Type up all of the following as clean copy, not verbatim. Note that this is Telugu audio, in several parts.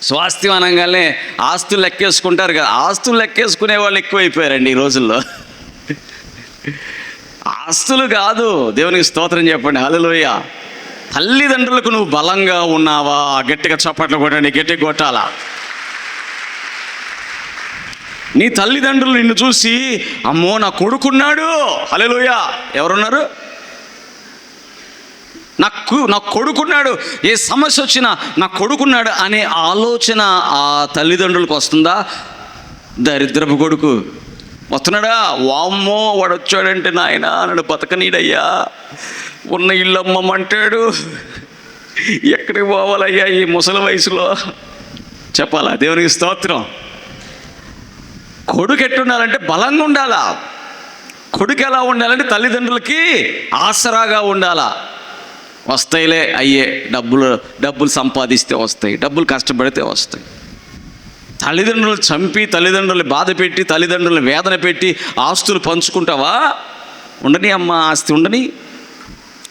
స్వాస్థ్యం అనగానే ఆస్తులు లెక్కేసుకుంటారు కదా, ఆస్తులు లెక్కేసుకునే వాళ్ళు ఎక్కువైపోయారండి ఈ రోజుల్లో. ఆస్తులు కాదు, దేవునికి స్తోత్రం చెప్పండి, హల్లెలూయా. తల్లిదండ్రులకు నువ్వు బలంగా ఉన్నావా? గట్టిగా చప్పట్లు కొట్టండి, గట్టిగా కొట్టాలా. నీ తల్లిదండ్రులు నిన్ను చూసి అమ్మో నా కొడుకున్నాడు, హల్లెలూయా. ఎవరున్నారు? నా కొడుకున్నాడు, ఏ సమస్య వచ్చినా నా కొడుకున్నాడు అనే ఆలోచన ఆ తల్లిదండ్రులకు వస్తుందా? దరిద్రపు కొడుకు వస్తున్నాడా, వామ్మో వాడు వచ్చాడంటే నాయన నన్ను బతకనీడయ్యా, ఉన్న ఇల్లు అమ్మమంటాడు, ఎక్కడికి పోవాలయ్యా ఈ ముసలి వయసులో, చెప్పాలా? దేవునికి స్తోత్రం. కొడుకు ఎట్టుండాలంటే బలంగా ఉండాలా. కొడుకు ఎలా ఉండాలంటే తల్లిదండ్రులకి ఆసరాగా ఉండాలా. వస్తాయిలే అయ్యే, డబ్బులు సంపాదిస్తే వస్తాయి, డబ్బులు కష్టపడితే వస్తాయి. తల్లిదండ్రులు చంపి, తల్లిదండ్రులు బాధ పెట్టి, తల్లిదండ్రులను వేదన పెట్టి ఆస్తులు పంచుకుంటావా? ఉండని అమ్మ, ఆస్తి ఉండని,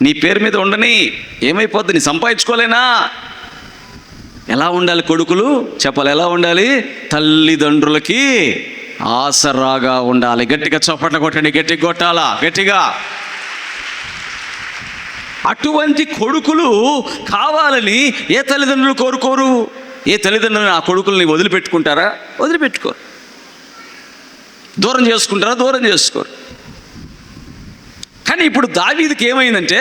నీ పేరు మీద ఉండని, ఏమైపోద్ది? నీ సంపాదించుకోలేనా? ఎలా ఉండాలి కొడుకులు? చెప్పాలి, ఎలా ఉండాలి? తల్లిదండ్రులకి ఆసరాగా ఉండాలి. గట్టిగా చప్పట్లు కొట్టండి, గట్టిగా కొట్టాలా, గట్టిగా. అటువంటి కొడుకులు కావాలని ఏ తల్లిదండ్రులు కోరుకోరు? ఏ తల్లిదండ్రులు ఆ కొడుకుల్ని వదిలిపెట్టుకుంటారా? వదిలిపెట్టుకోరు. దూరం చేసుకుంటారా? దూరం చేసుకోరు. కానీ ఇప్పుడు దావీదుకి ఏమైందంటే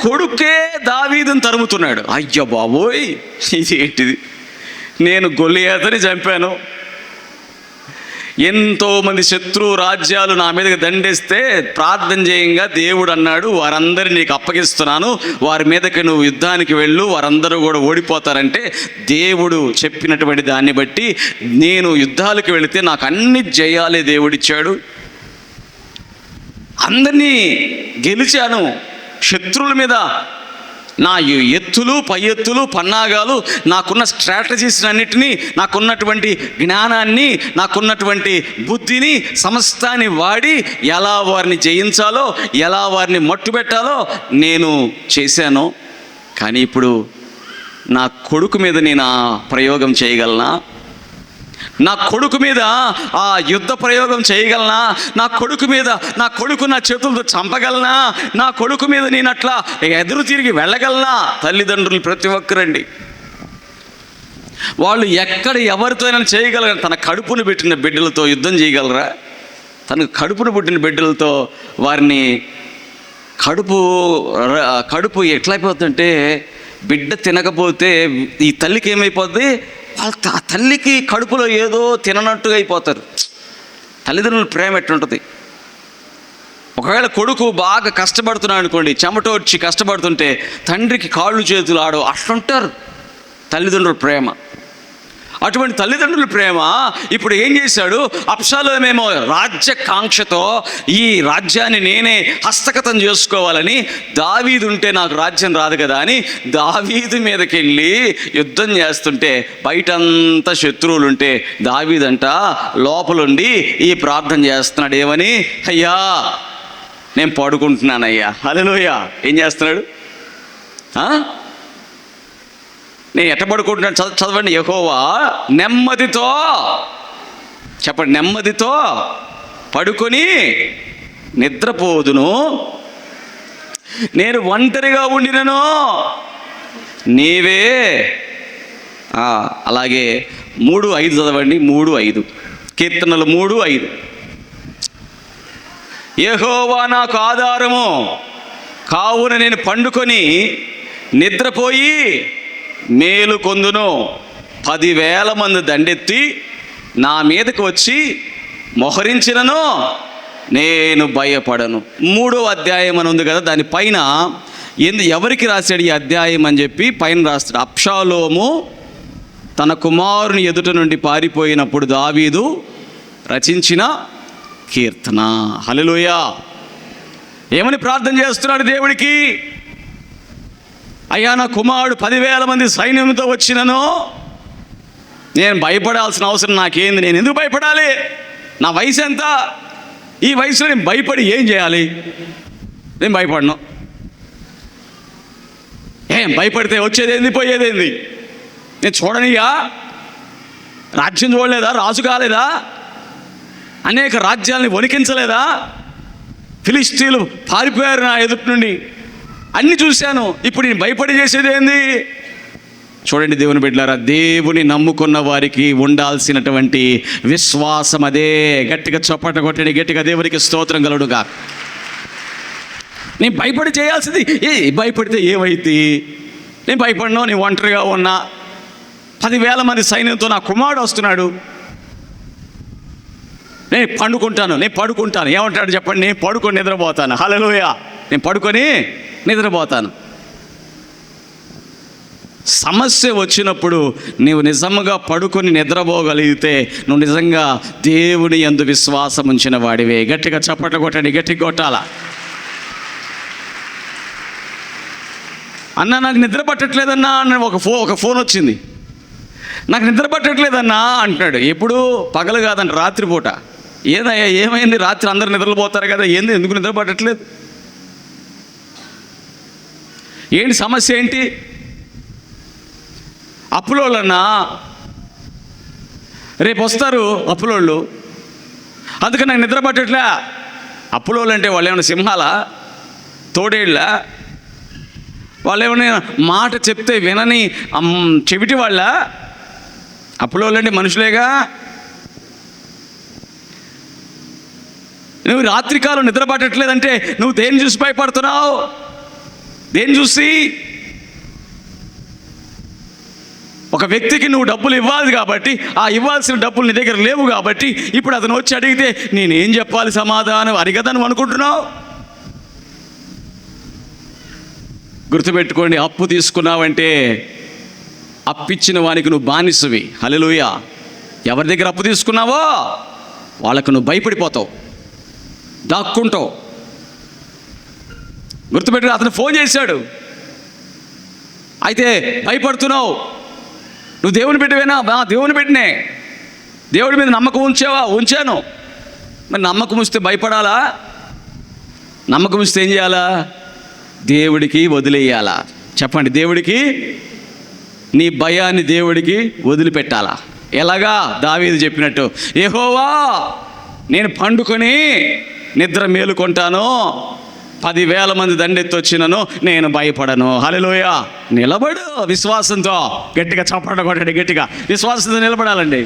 కొడుకే దావీదుని తరుముతున్నాడు. అయ్యో బాబోయ్, ఇది ఏంటిది? నేను గొలియాతుని చంపాను, ఎంతోమంది శత్రు రాజ్యాలు నా మీదకి దండేస్తే ప్రార్థన చేయంగా దేవుడు అన్నాడు, వారందరినీ నీకు అప్పగిస్తున్నాను, వారి మీదకి నువ్వు యుద్ధానికి వెళ్ళు, వారందరూ కూడా ఓడిపోతారంటే దేవుడు చెప్పినటువంటి దాన్ని బట్టి నేను యుద్ధాలకు వెళితే నాకు అన్ని జయాలే దేవుడిచ్చాడు, అందరినీ గెలిచాను. శత్రువుల మీద నా ఎత్తులు, పై ఎత్తులు, పన్నాగాలు, నాకున్న స్ట్రాటజీస్ అన్నిటినీ, నాకున్నటువంటి జ్ఞానాన్ని, నాకున్నటువంటి బుద్ధిని, సమస్తాన్ని వాడి ఎలా వారిని జయించాలో, ఎలా వారిని మట్టుబెట్టాలో నేను చేశాను. కానీ ఇప్పుడు నా కొడుకు మీద నేను ఆ ప్రయోగం చేయగలనా? నా కొడుకు మీద ఆ యుద్ధ ప్రయోగం చేయగలనా? నా కొడుకు మీద, నా కొడుకు నా చేతులతో చంపగలనా? నా కొడుకు మీద నేను అట్లా ఎదురు తిరిగి వెళ్ళగలనా? తల్లిదండ్రులు ప్రతి ఒక్కరండి, వాళ్ళు ఎక్కడ ఎవరితో అయినా చేయగలరు. తన కడుపును పెట్టిన బిడ్డలతో యుద్ధం చేయగలరా? తన కడుపును పుట్టిన బిడ్డలతో వారిని కడుపు ఎట్లయిపోతుందంటే, బిడ్డ తినకపోతే ఈ తల్లికి ఏమైపోద్ది? ఆ తల్లికి కడుపులో ఏదో తిననట్టుగా అయిపోతారు. తల్లిదండ్రుల ప్రేమ ఎట్లుంటుంది? ఒకవేళ కొడుకు బాగా కష్టపడుతున్నాడు అనుకోండి, చెమటోడ్చి కష్టపడుతుంటే తండ్రికి కాళ్ళు చేతులు ఆడవు, అట్లుంటారు తల్లిదండ్రుల ప్రేమ. అటువంటి తల్లిదండ్రుల ప్రేమ ఇప్పుడు ఏం చేశాడు? అబ్షాలోమేమో రాజ్యకాంక్షతో ఈ రాజ్యాన్ని నేనే హస్తగతం చేసుకోవాలని, దావీదు ఉంటే నాకు రాజ్యం రాదు కదా అని దావీదు మీదకి వెళ్ళి యుద్ధం చేస్తుంటే బయటంతా శత్రువులు ఉంటే దావీదంట లోపలుండి ఈ ప్రార్థన చేస్తున్నాడు. ఏమని? అయ్యా నేను పడుకుంటున్నానయ్యా. హల్లెలూయా. ఏం చేస్తున్నాడు? నేను ఎట్ట పడుకుంటున్నాను? చదవండి. యెహోవా నెమ్మదితో, చెప్పండి, నెమ్మదితో పడుకొని నిద్రపోదును, నేను ఒంటరిగా ఉండినను నీవే. అలాగే 3:5 చదవండి. 3:5 కీర్తనలు 3:5. యెహోవా నాకు ఆధారము కావున నేను పండుకొని నిద్రపోయి మేలు కొందును. 10,000 మంది దండెత్తి నా మీదకి వచ్చి మొహరించినను నేను భయపడను. 3వ అధ్యాయం అని ఉంది కదా, దానిపైన ఎవరికి రాశాడు ఈ అధ్యాయం అని చెప్పి పైన రాస్తాడు. అబ్షాలోము తన కుమారుని ఎదుట నుండి పారిపోయినప్పుడు దావీదు రచించిన కీర్తన. హల్లెలూయా. ఏమని ప్రార్థన చేస్తున్నాడు దేవుడికి? అయ్యా నా కుమారుడు 10,000 మంది సైన్యంతో వచ్చినను నేను భయపడాల్సిన అవసరం నాకేంది? నేను ఎందుకు భయపడాలి? నా వయసు ఎంత? ఈ వయసులో నేను భయపడి ఏం చేయాలి? నేను భయపడను. ఏం భయపడితే వచ్చేదేంది, పోయేదేంది? నేను చూడనియా? రాజ్యం చూడలేదా? రాజు కాలేదా? అనేక రాజ్యాలని వణికించలేదా? ఫిలిష్తీయులు పారిపోయారు నా ఎదుటి నుండి, అన్నీ చూశాను. ఇప్పుడు నేను భయపడి చేసేది ఏంది? చూడండి దేవుని బిడ్డలారా, దేవుని నమ్ముకున్న వారికి ఉండాల్సినటువంటి విశ్వాసం అదే. గట్టిగా చప్పట కొట్టండి, గట్టిగా దేవునికి స్తోత్రం కలుగునుగా. నేను భయపడి చేయాల్సింది భయపడితే ఏమైంది? నేను భయపడినా, నేను ఒంటరిగా ఉన్నా, 10,000 మంది సైన్యంతో నా కుమారుడు వస్తున్నాడు, నేను పడుకుంటాను. ఏమంటాడు చెప్పండి? నేను పడుకొని నిద్రపోతాను. హల్లెలూయా. నేను పడుకొని నిద్రపోతాను. సమస్య వచ్చినప్పుడు నీవు నిజంగా పడుకొని నిద్రపోగలిగితే నువ్వు నిజంగా దేవుని యందు విశ్వాసం ఉంచిన వాడివే. గట్టిగా చప్పట్లు కొట్టండి, గట్టిగా కొట్టాల. అన్న నాకు నిద్ర పట్టట్లేదన్నా అని ఒక ఫోన్ వచ్చింది. నాకు నిద్ర పట్టట్లేదన్నా అంటున్నాడు. ఎప్పుడు? పగలు కాదండి, రాత్రిపూట. ఏదయ్యా ఏమైంది? రాత్రి అందరు నిద్రపోతారు కదా, ఏంది, ఎందుకు నిద్ర పట్టట్లేదు? ఏంటి సమస్య ఏంటి? అప్పులోళ్ళన్నా రేపు వస్తారు అప్పులోళ్ళు, అందుకని నాకు నిద్ర పట్టట్లే. అప్పులోళ్ళు అంటే వాళ్ళు ఏమైనా సింహాలా, తోడేళ్ళ? వాళ్ళు ఏమైనా మాట చెప్తే వినని చెవిటి వాళ్ళ? అప్పులోళ్ళు అంటే మనుషులేగా. నువ్వు రాత్రికాలం నిద్ర పట్టట్లేదంటే నువ్వు దేన్ని చూసి భయపడుతున్నావు? దేన్ని చూసి? ఒక వ్యక్తికి నువ్వు డబ్బులు ఇవ్వాలి కాబట్టి, ఆ ఇవ్వాల్సిన డబ్బులు నీ దగ్గర లేవు కాబట్టి ఇప్పుడు అతను వచ్చి అడిగితే నేనేం చెప్పాలి సమాధానం? అడిగదా నువ్వు అనుకుంటున్నావు? గుర్తుపెట్టుకోండి, అప్పు తీసుకున్నావంటే అప్పిచ్చిన వానికి నువ్వు బానిసవి. హల్లెలూయా. ఎవరి దగ్గర అప్పు తీసుకున్నావో వాళ్ళకు నువ్వు భయపడిపోతావు, దాక్కుంటావు. గుర్తుపెట్టుకో, అతను ఫోన్ చేశాడు, అయితే భయపడుతున్నావు. నువ్వు దేవుని బిడ్డవేనా? దేవుని బిడ్డనే. దేవుడి మీద నమ్మకం ఉంచావా? ఉంచాను. మరి నమ్మకం ఉంచితే భయపడాలా? నమ్మకం ఉంచితే ఏం చేయాలా? దేవుడికి వదిలేయాలా? చెప్పండి, దేవుడికి నీ భయాన్ని దేవుడికి వదిలిపెట్టాలా? ఎలాగా? దావీదు చెప్పినట్టు, యెహోవా నేను పండుకొని నిద్ర మేలుకొంటాను, 10,000 మంది దండెత్తి వచ్చినను నేను భయపడను. హల్లెలూయా. నిలబడు విశ్వాసంతో. గట్టిగా చప్పట్లు కొట్టండి, గట్టిగా విశ్వాసంతో నిలబడాలండి.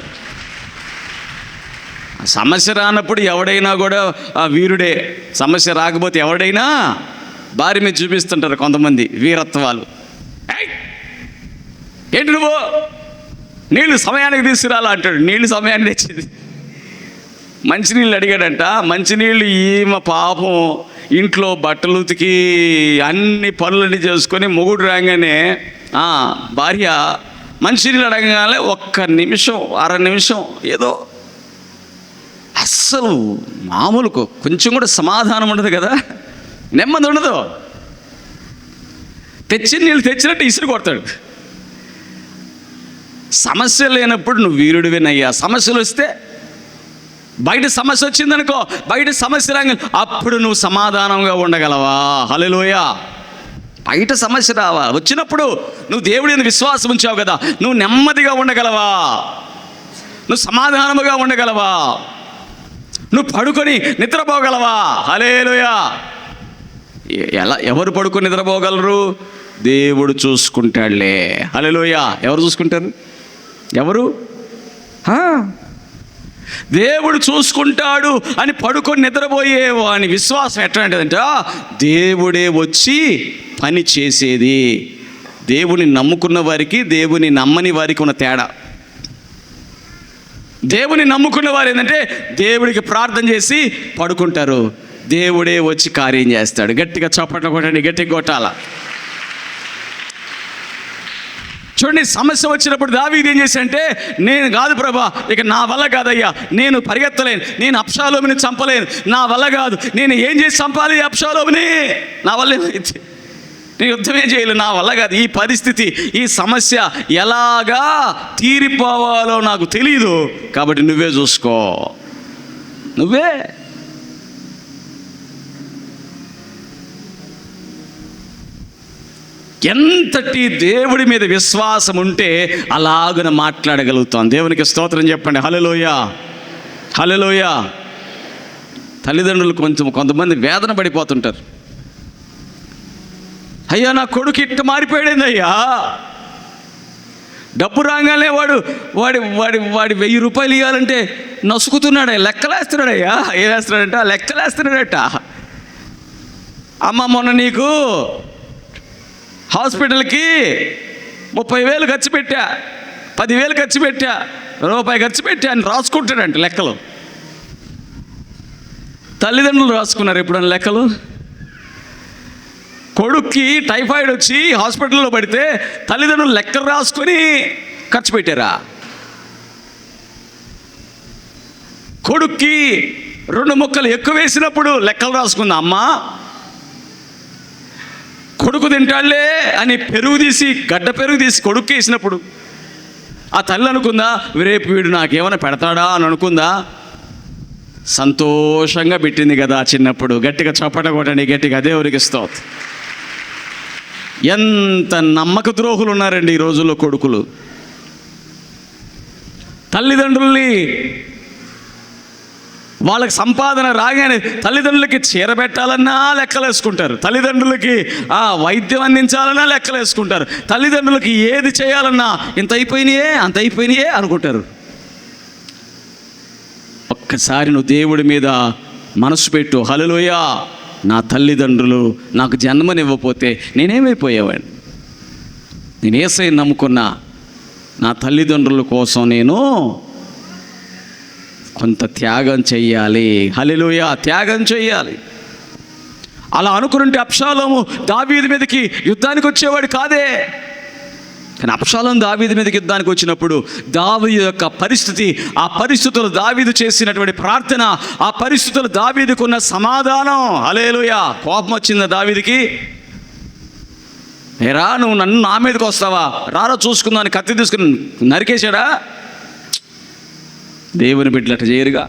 సమస్య రానప్పుడు ఎవడైనా కూడా వీరుడే. సమస్య రాకపోతే ఎవడైనా భార్య మీద చూపిస్తుంటారు కొంతమంది వీరత్వాలు. ఏంటి నువ్వు నీళ్ళు సమయానికి తీసుకురాలా అంటాడు. నీళ్ళు సమయానికి తెచ్చింది. మంచినీళ్ళు అడిగాడంట. మంచినీళ్ళు ఈమె పాపం ఇంట్లో బట్టలు ఉతికి అన్ని పనులన్నీ చేసుకొని మొగుడు రాగానే భార్య మంచినీళ్ళు అడగగానే 1 నిమిషం 1/2 నిమిషం ఏదో అస్సలు మామూలుకు కొంచెం కూడా సమాధానం ఉండదు కదా, నెమ్మది ఉండదు. తెచ్చిన నీళ్ళు తెచ్చినట్టు ఇసురు కొడతాడు. సమస్య లేనప్పుడు నువ్వు వీరుడివేనయ్యా. సమస్యలు వస్తే బయట సమస్య వచ్చిందనుకో, బయట సమస్య రాగా అప్పుడు నువ్వు సమాధానంగా ఉండగలవా? హల్లెలూయా. బయట సమస్య రావా వచ్చినప్పుడు నువ్వు దేవుడిని విశ్వాసం ఉంచావు కదా, నువ్వు నెమ్మదిగా ఉండగలవా? నువ్వు సమాధానముగా ఉండగలవా? నువ్వు పడుకొని నిద్రపోగలవా? హల్లెలూయా. ఎవరు పడుకొని నిద్రపోగలరు? దేవుడు చూసుకుంటాడులే. హల్లెలూయా. ఎవరు చూసుకుంటారు? ఎవరు? దేవుడు చూసుకుంటాడు అని పడుకొని నిద్రపోయే వాని విశ్వాసం ఎట్లాంటిదంటే దేవుడే వచ్చి పని చేసేది. దేవుని నమ్ముకున్న వారికి దేవుని నమ్మని వారికి ఉన్న తేడా. దేవుని నమ్ముకున్న వారు ఏంటంటే దేవుడికి ప్రార్థన చేసి పడుకుంటారు, దేవుడే వచ్చి కార్యం చేస్తాడు. గట్టిగా చప్పట్లు కొట్టండి, గట్టిగా కొట్టాల. చూడండి, సమస్య వచ్చినప్పుడు దావీదు ఏం చేశాడంటే, నేను కాదు ప్రభా, ఇక నా వల్ల కాదయ్యా, నేను పరిగెత్తలేను, నేను అబ్షాలోముని చంపలేను, నా వల్ల కాదు, నేను ఏం చేసి చంపాలి అబ్షాలోముని? నా వల్ల ఏమైంది? నేను యుద్ధమే చేయలేను, నా వల్ల కాదు. ఈ పరిస్థితి, ఈ సమస్య ఎలాగా తీరిపోవాలో నాకు తెలీదు, కాబట్టి నువ్వే చూసుకో, నువ్వే. ఎంతటి దేవుడి మీద విశ్వాసం ఉంటే అలాగున మాట్లాడగలుగుతాం. దేవునికి స్తోత్రం చెప్పండి. హల్లెలూయా, హల్లెలూయా. తల్లిదండ్రులు కొంతమంది వేదన పడిపోతుంటారు. అయ్యా నా కొడుకు ఇట్ట మారిపోయాడేంది అయ్యా, డబ్బు రాగానే వాడి 1000 రూపాయలు ఇవ్వాలంటే నసుకుతున్నాడు, లెక్కలేస్తున్నాడయ్యా. ఏం వేస్తున్నాడంట? లెక్కలేస్తున్నాడట. అమ్మ మొన్న నీకు హాస్పిటల్కి 30,000 ఖర్చు పెట్టా, 10,000 ఖర్చు పెట్టా, రూపాయి ఖర్చు పెట్టా అని రాసుకుంటాడంట లెక్కలు. తల్లిదండ్రులు రాసుకున్నారు ఎప్పుడన్నా లెక్కలు? కొడుక్కి టైఫాయిడ్ వచ్చి హాస్పిటల్లో పడితే తల్లిదండ్రులు లెక్కలు రాసుకొని ఖర్చు పెట్టారా? కొడుక్కి 2 ముక్కలు ఎక్కువ వేసినప్పుడు లెక్కలు రాసుకుందా అమ్మ? కొడుకు తింటాళ్లే అని గడ్డ పెరుగు తీసి కొడుకు వేసినప్పుడు ఆ తల్లి అనుకుందా, రేపు వీడు నాకేమైనా పెడతాడా అని అనుకుందా? సంతోషంగా పెట్టింది కదా చిన్నప్పుడు. గట్టిగా చప్పట కొట్టండి, గట్టిగా దేవునికి స్తోత్రం. ఎంత నమ్మక ద్రోహులు ఉన్నారండి ఈ రోజుల్లో కొడుకులు. తల్లిదండ్రుల్ని వాళ్ళకి సంపాదన రాగానే తల్లిదండ్రులకి చీర పెట్టాలన్నా లెక్కలేసుకుంటారు, తల్లిదండ్రులకి వైద్యం అందించాలన్నా లెక్కలేసుకుంటారు, తల్లిదండ్రులకి ఏది చేయాలన్నా ఇంత అయిపోయినాయే అంత అయిపోయినాయే అనుకుంటారు. ఒక్కసారి నువ్వు దేవుడి మీద మనసు పెట్టు. హల్లెలూయా. నా తల్లిదండ్రులు నాకు జన్మనివ్వకపోతే నేనేమైపోయేవాడిని? నేను యేసయ్యని నమ్ముకున్నా. నా తల్లిదండ్రుల కోసం నేను కొంత త్యాగం చెయ్యాలి. హల్లెలూయా, త్యాగం చెయ్యాలి. అలా అనుకుంటే అబ్షాలోము దావీదు మీదకి యుద్ధానికి వచ్చేవాడు కాదే. కానీ అబ్షాలోము దావీదు మీదకి యుద్ధానికి వచ్చినప్పుడు దావీదు యొక్క పరిస్థితి, ఆ పరిస్థితులు దావీదు చేసినటువంటి ప్రార్థన, ఆ పరిస్థితులు దావీదుకున్న సమాధానం. హల్లెలూయా. కోపం వచ్చిందా దావీదుకి? ఏరా నువ్వు నా మీదకి వస్తావా, రారా చూసుకుందామని కత్తి తీసుకుని నరికేశాడా? దేవుని బిడ్డలట చేయరుగా.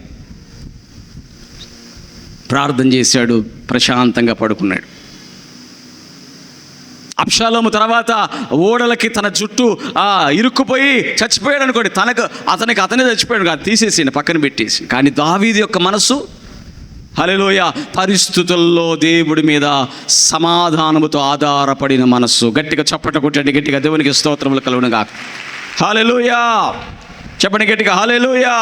ప్రార్థన చేశాడు, ప్రశాంతంగా పడుకున్నాడు. అబ్షాలోము తర్వాత ఓడలకి తన జుట్టు ఇరుక్కుపోయి చచ్చిపోయాడు అనుకోండి. అతనే చచ్చిపోయాడు కాదు, తీసేసి పక్కన పెట్టేసి. కానీ దావీదు యొక్క మనసు, హల్లెలూయా, పరిస్థితుల్లో దేవుడి మీద సమాధానముతో ఆధారపడిన మనస్సు. గట్టిగా చప్పట కొట్టండి, గట్టిగా దేవునికి స్తోత్రములు కలుగునుగా. హల్లెలూయా. చెప్పండి గట్టిగా, హల్లెలూయా.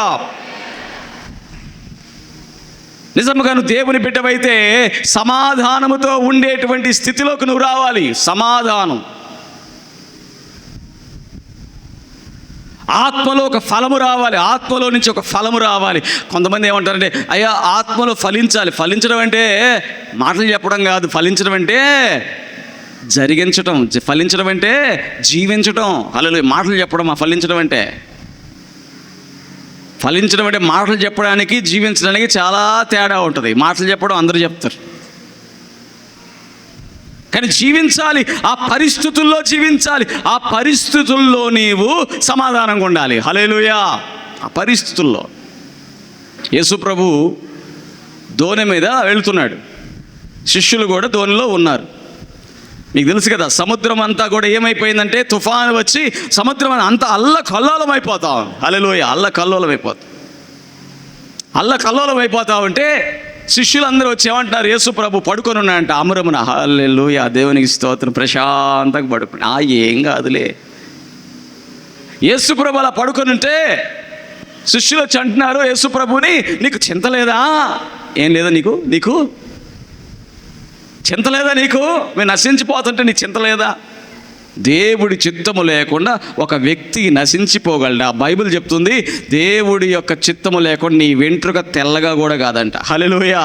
నిజముగా నువ్వు దేవుని బిడ్డవైతే సమాధానముతో ఉండేటువంటి స్థితిలోకి నువ్వు రావాలి. సమాధానం, ఆత్మలో ఒక ఫలము రావాలి, ఆత్మలో నుంచి ఒక ఫలము రావాలి. కొంతమంది ఏమంటారంటే, అయ్యా ఆత్మలో ఫలించాలి. ఫలించడం అంటే మాటలు చెప్పడం కాదు, ఫలించడం అంటే జరిగించడం, ఫలించడం అంటే జీవించడం. హల్లెలూయా. మాటలు చెప్పడం ఫలించడం అంటే మాటలు చెప్పడానికి జీవించడానికి చాలా తేడా ఉంటుంది. మాటలు చెప్పడం అందరూ చెప్తారు, కానీ జీవించాలి. ఆ పరిస్థితుల్లో జీవించాలి. ఆ పరిస్థితుల్లో నీవు సమాధానంగా ఉండాలి. హల్లెలూయా. ఆ పరిస్థితుల్లో యేసు ప్రభు దోణి మీద వెళుతున్నాడు, శిష్యులు కూడా దోణిలో ఉన్నారు. మీకు తెలుసు కదా, సముద్రం అంతా కూడా ఏమైపోయిందంటే తుఫాను వచ్చి సముద్రం అంతా అల్లకల్లోలం అయిపోతాం. హల్లెలూయా. అల్లకల్లోలం అయిపోతా ఉంటే శిష్యులందరూ వచ్చి ఏమంటున్నారు, యేసు ప్రభు పడుకొని ఉన్నాడంట అమరమున. హల్లెలూయా, దేవునికి స్తోత్రం. ప్రశాంతంగా పడుకుని, ఏం కాదులే. యేసు ప్రభు అలా పడుకొని ఉంటే శిష్యులు వచ్చి అంటున్నారు యేసు ప్రభుని, నీకు చింత లేదా? ఏం లేదా నీకు చింత లేదా? మేము నశించిపోతుంటే నీకు చింత లేదా? దేవుడి చిత్తము లేకుండా ఒక వ్యక్తి నశించిపోగలడా? బైబిల్ చెప్తుంది, దేవుడి యొక్క చిత్తము లేకుండా నీ వెంట్రుక తెల్లగా కూడా కాదంట. హల్లెలూయా.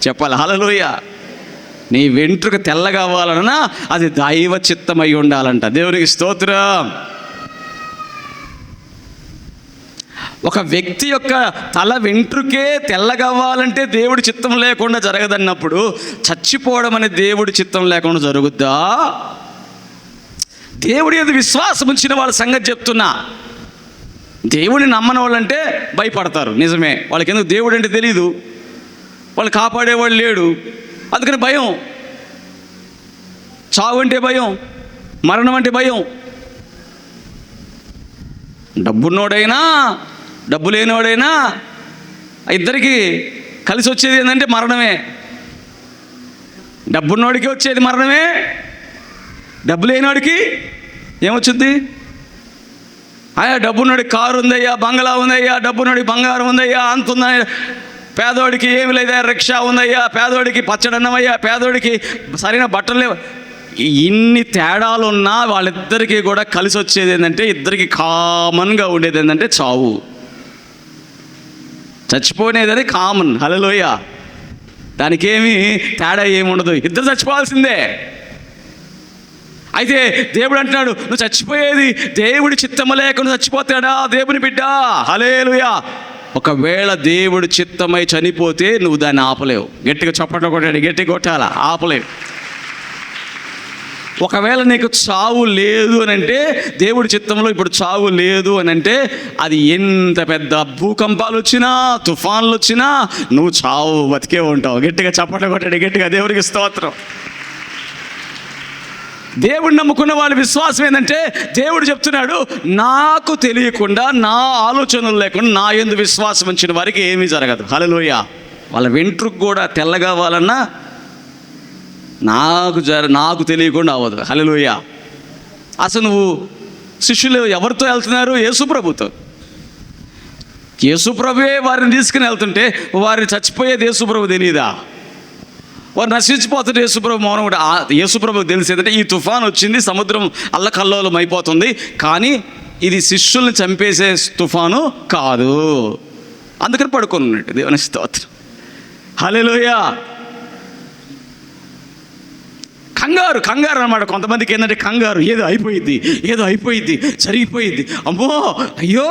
చెప్పాలి, హల్లెలూయా. నీ వెంట్రుక తెల్లగా అవ్వాలన్నా అది దైవ చిత్తమై ఉండాలంట. దేవునికి స్తోత్రం. ఒక వ్యక్తి యొక్క తల వెంట్రుకే తెల్లగవ్వాలంటే దేవుడి చిత్తం లేకుండా జరగదన్నప్పుడు చచ్చిపోవడం అనేది దేవుడి చిత్తం లేకుండా జరుగుద్దా? దేవుడి మీద విశ్వాసం ఉంచిన వాళ్ళ సంగతి చెప్తున్నా. దేవుడిని నమ్మని వాళ్ళంటే భయపడతారు, నిజమే. వాళ్ళకి ఎందుకు దేవుడు అంటే తెలీదు, వాళ్ళు కాపాడేవాడు లేడు, అందుకని భయం. చావు అంటే భయం, మరణం అంటే భయం. డబ్బున్నోడైనా డబ్బు లేనివాడైనా ఇద్దరికి కలిసి వచ్చేది ఏంటంటే మరణమే. డబ్బున్నోడికి వచ్చేది మరణమే, డబ్బు లేనివాడికి ఏమొచ్చుద్ది? డబ్బున్నోడికి కారు ఉందయ్యా, బంగ్లా ఉందయ్యా, డబ్బున్నోడికి బంగారం ఉందయ్యా, అంత ఉందయ్యా. పేదోడికి ఏమి లేదా, రిక్షా ఉందయ్యా, పేదోడికి పచ్చడన్నమయ్యా, పేదోడికి సరైన బట్టలు లేవు. ఇన్ని తేడాలు ఉన్నా వాళ్ళిద్దరికీ కూడా కలిసి వచ్చేది ఏంటంటే, ఇద్దరికి కామన్గా ఉండేది ఏంటంటే చావు. చచ్చిపోనేది కామన్. హల్లెలూయ. దానికేమి తేడా ఏమి ఉండదు, ఇద్దరు చచ్చిపోవాల్సిందే. అయితే దేవుడు అంటున్నాడు, నువ్వు చచ్చిపోయేది దేవుడి చిత్తము లేక నువ్వు చచ్చిపోతాడా దేవుని బిడ్డ? హల్లెలూయా. ఒకవేళ దేవుడు చిత్తమై చనిపోతే నువ్వు దాన్ని ఆపలేవు. గట్టిగా చప్పట్లు కొట్టాడు, గట్టిగా కొట్టాలా, ఆపలేవు. ఒకవేళ నీకు చావు లేదు అని అంటే, దేవుడి చిత్తంలో ఇప్పుడు చావు లేదు అని అంటే, అది ఎంత పెద్ద భూకంపాలు వచ్చినా, తుఫాన్లు వచ్చినా నువ్వు చావు బతికే ఉంటావు. గట్టిగా చప్పట్లు కొట్టాడు, గట్టిగా దేవుడికి స్తోత్రం. దేవుడు నమ్ముకున్న వాళ్ళ విశ్వాసం ఏంటంటే, దేవుడు చెప్తున్నాడు, నాకు తెలియకుండా, నా ఆలోచనలు లేకుండా నా యందు విశ్వాసం ఉంచిన వారికి ఏమీ జరగదు. హల్లెలూయ. వాళ్ళ వెంట్రుకు కూడా తెల్లగా అవ్వాలన్నా నాకు తెలియకుండా అవ్వదు. హల్లెలూయ. అసలు నువ్వు శిష్యులు ఎవరితో వెళ్తున్నారు? యేసుప్రభుతో. యేసుప్రభువే వారిని తీసుకుని వెళ్తుంటే వారిని చచ్చిపోయేది యేసుప్రభు తెలియదా? వారు నశించిపోతుంటే యేసుప్రభు మౌనం కూడా. యేసుప్రభుకి తెలిసేదంటే ఈ తుఫాన్ వచ్చింది, సముద్రం అల్లకల్లోలం అయిపోతుంది, కానీ ఇది శిష్యుల్ని చంపేసే తుఫాను కాదు. అందుకని పడుకొని ఉన్నట్టు. దేవుని స్తోత్రం. హల్లెలూయ. కంగారు అన్నమాట. కొంతమందికి ఏంటంటే కంగారు, ఏదో అయిపోయింది, జరిగిపోయింది, అమ్మో అయ్యో,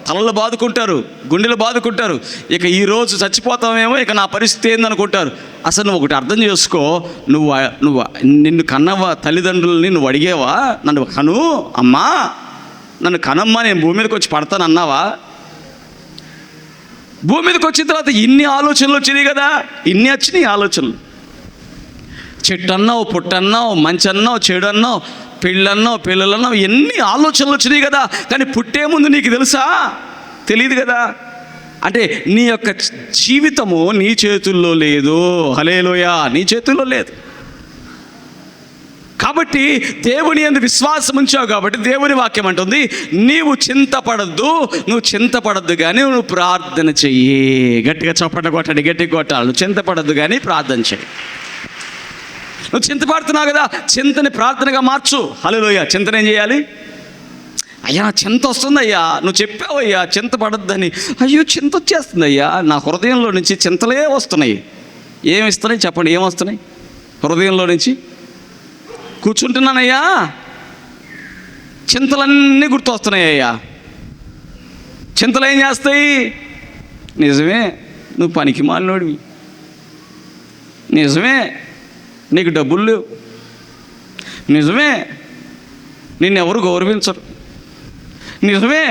తలలు బాదుకుంటారు, గుండెలు బాదుకుంటారు. ఇక ఈరోజు చచ్చిపోతామేమో, ఇక నా పరిస్థితి ఏందనుకుంటారు. అసలు నువ్వు ఒకటి అర్థం చేసుకో, నువ్వు నిన్ను కన్నవా తల్లిదండ్రులని నువ్వు అడిగేవా? నన్ను కను అమ్మా, నన్ను కనమ్మా, నేను భూమి మీదకి వచ్చి పడతాను అన్నావా? భూమి మీదకి వచ్చిన తర్వాత ఇన్ని ఆలోచనలు వచ్చినాయి కదా, ఇన్ని వచ్చినాయి ఆలోచనలు. చెట్టు అన్నావు, పుట్టన్నావు, మంచి అన్నావు, చెడు అన్నావు, పెళ్ళన్నావు, పిల్లలన్నావు, ఎన్ని ఆలోచనలు వచ్చినాయి కదా. కానీ పుట్టే ముందు నీకు తెలుసా? తెలియదు కదా. అంటే నీ యొక్క జీవితము నీ చేతుల్లో లేదు. హల్లెలూయా. నీ చేతుల్లో లేదు. కాబట్టి దేవుని యందు విశ్వాసం ఉంచావు కాబట్టి దేవుని వాక్యం అంటుంది, నువ్వు చింతపడద్దు కానీ నువ్వు ప్రార్థన చెయ్యి. గట్టిగా చప్పట కొట్టండి, గట్టిగా కొట్టాలి. నువ్వు చింతపడద్దు కానీ ప్రార్థన చెయ్యి. నువ్వు చింతపడుతున్నావు కదా, చింతని ప్రార్థనగా మార్చు. హల్లెలూయా. చింతన ఏం చేయాలి? అయ్యా చింత వస్తుందయ్యా, నువ్వు చెప్పావయ్యా చింతపడద్దని. అయ్యో చింత వచ్చేస్తుందయ్యా, నా హృదయంలో నుంచి చింతలే వస్తున్నాయి. ఏమి ఇస్తున్నాయి చెప్పండి? ఏమొస్తున్నాయి హృదయంలో నుంచి? కూర్చుంటున్నానయ్యా, చింతలన్నీ గుర్తొస్తున్నాయ్యా. చింతలు ఏం చేస్తాయి? నిజమే, నువ్వు పనికి మాలినోడివి. నిజమే, నీకు డబ్బులు లేవు. నిజమే, నిన్నెవరు గౌరవించరు. నిజమే,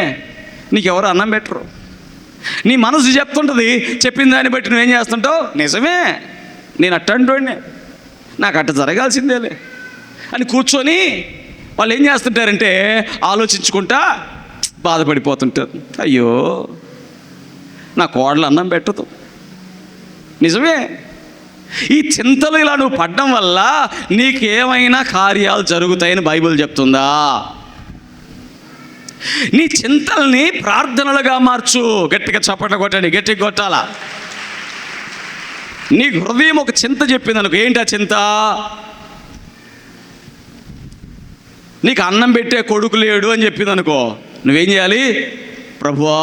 నీకెవరు అన్నం పెట్టరు. నీ మనసు చెప్తుంటుంది, చెప్పిన దాన్ని బట్టి నువ్వేం చేస్తుంటావు? నిజమే, నేను అట్టంటోడినే, నాకు అట్ట జరగాల్సిందేలే అని కూర్చొని వాళ్ళు ఏం చేస్తుంటారంటే ఆలోచించుకుంటా బాధపడిపోతుంటారు. అయ్యో నా కోడలు అన్నం పెట్టదు. నిజమే, ఈ చింతలు ఇలా నువ్వు పడ్డం వల్ల నీకేమైనా కార్యాలు జరుగుతాయని బైబిల్ చెప్తుందా? నీ చింతల్ని ప్రార్థనలుగా మార్చు. గట్టిగా చప్పట్లు కొట్టండి, గట్టిగా కొట్టాలా. నీ హృదయం ఒక చింత చెప్పింది అనుకో. ఏంటి ఆ చింత? నీకు అన్నం పెట్టే కొడుకు లేడు అని చెప్పింది అనుకో. నువ్వేం చేయాలి? ప్రభువా,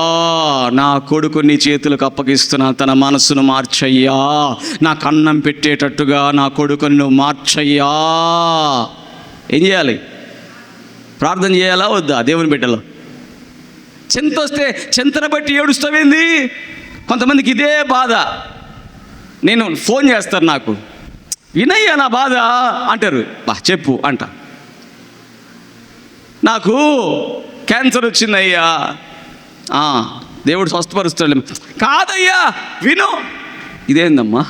నా కొడుకు నీ చేతులకు అప్పగిస్తున్నా, తన మనసును మార్చయ్యా, నాకు అన్నం పెట్టేటట్టుగా నా కొడుకుని నువ్వు మార్చయ్యా. ఏం చేయాలి? ప్రార్థన చేయాలా వద్దా? దేవుని బిడ్డలో చింత వస్తే చింతన బట్టి ఏడుస్తావేంది? కొంతమందికి ఇదే బాధ. నేను ఫోన్ చేస్తారు నాకు, వినయ్యా నా బాధ అంటారు. చెప్పు అంట. నాకు క్యాన్సర్ వచ్చిందయ్యా. దేవుడు స్వస్థపరుస్తాడు. కాదయ్యా విను. ఇదేందమ్మా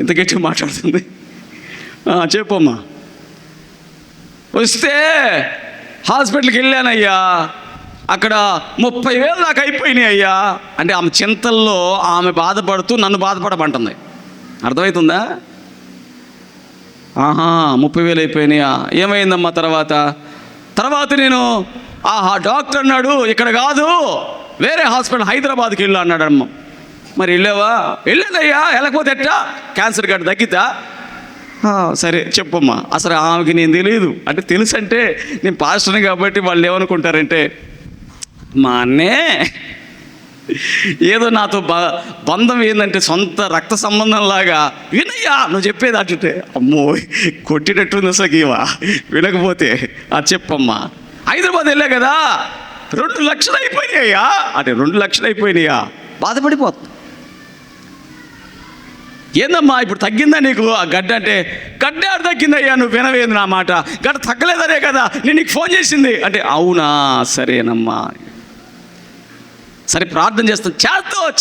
ఇంత గట్టిగా మాట్లాడుతుంది? చెప్పమ్మా. వస్తే హాస్పిటల్కి వెళ్ళానయ్యా, అక్కడ 30,000 దాకా అయిపోయినాయి అయ్యా అంటే ఆమె చింతల్లో ఆమె బాధపడుతూ నన్ను బాధపడమంటుంది. అర్థమవుతుందా? 30,000 అయిపోయినాయా, ఏమైందమ్మా తర్వాత నేను డాక్టర్ అన్నాడు ఇక్కడ కాదు వేరే హాస్పిటల్ హైదరాబాద్కి వెళ్ళు అన్నాడు. అమ్మ మరి వెళ్ళావా? వెళ్ళానయ్యా. వెళ్ళకపోతే ఎట్టా? క్యాన్సర్ గడ్డ తగ్గితా? సరే చెప్పమ్మా. అసలు ఆమెకి నేను తెలియదు అంటే తెలుసు అంటే నేను పాస్టర్ని కాబట్టి వాళ్ళు ఏమనుకుంటారంటే మా అన్నే ఏదో నాతో బంధం ఏంటంటే సొంత రక్త సంబంధం లాగా వినయ్యా నువ్వు చెప్పేది అట్టే. అమ్మో కొట్టినట్టుంది అసలు ఇవా వినకపోతే. చెప్పమ్మా. హైదరాబాద్ వెళ్ళా కదా 2 లక్షలు అయిపోయినాయ్యా అంటే 2 లక్షలు అయిపోయినాయా? బాధపడిపోతుంది. ఏందమ్మా ఇప్పుడు తగ్గిందా నీకు ఆ గడ్డ అంటే? గడ్డ ఆడ తగ్గిందయ్యా, నువ్వు వినవేంది నా మాట, గడ్డ తగ్గలేదనే కదా నేను నీకు ఫోన్ చేసింది అంటే. అవునా సరేనమ్మా, సరే ప్రార్థన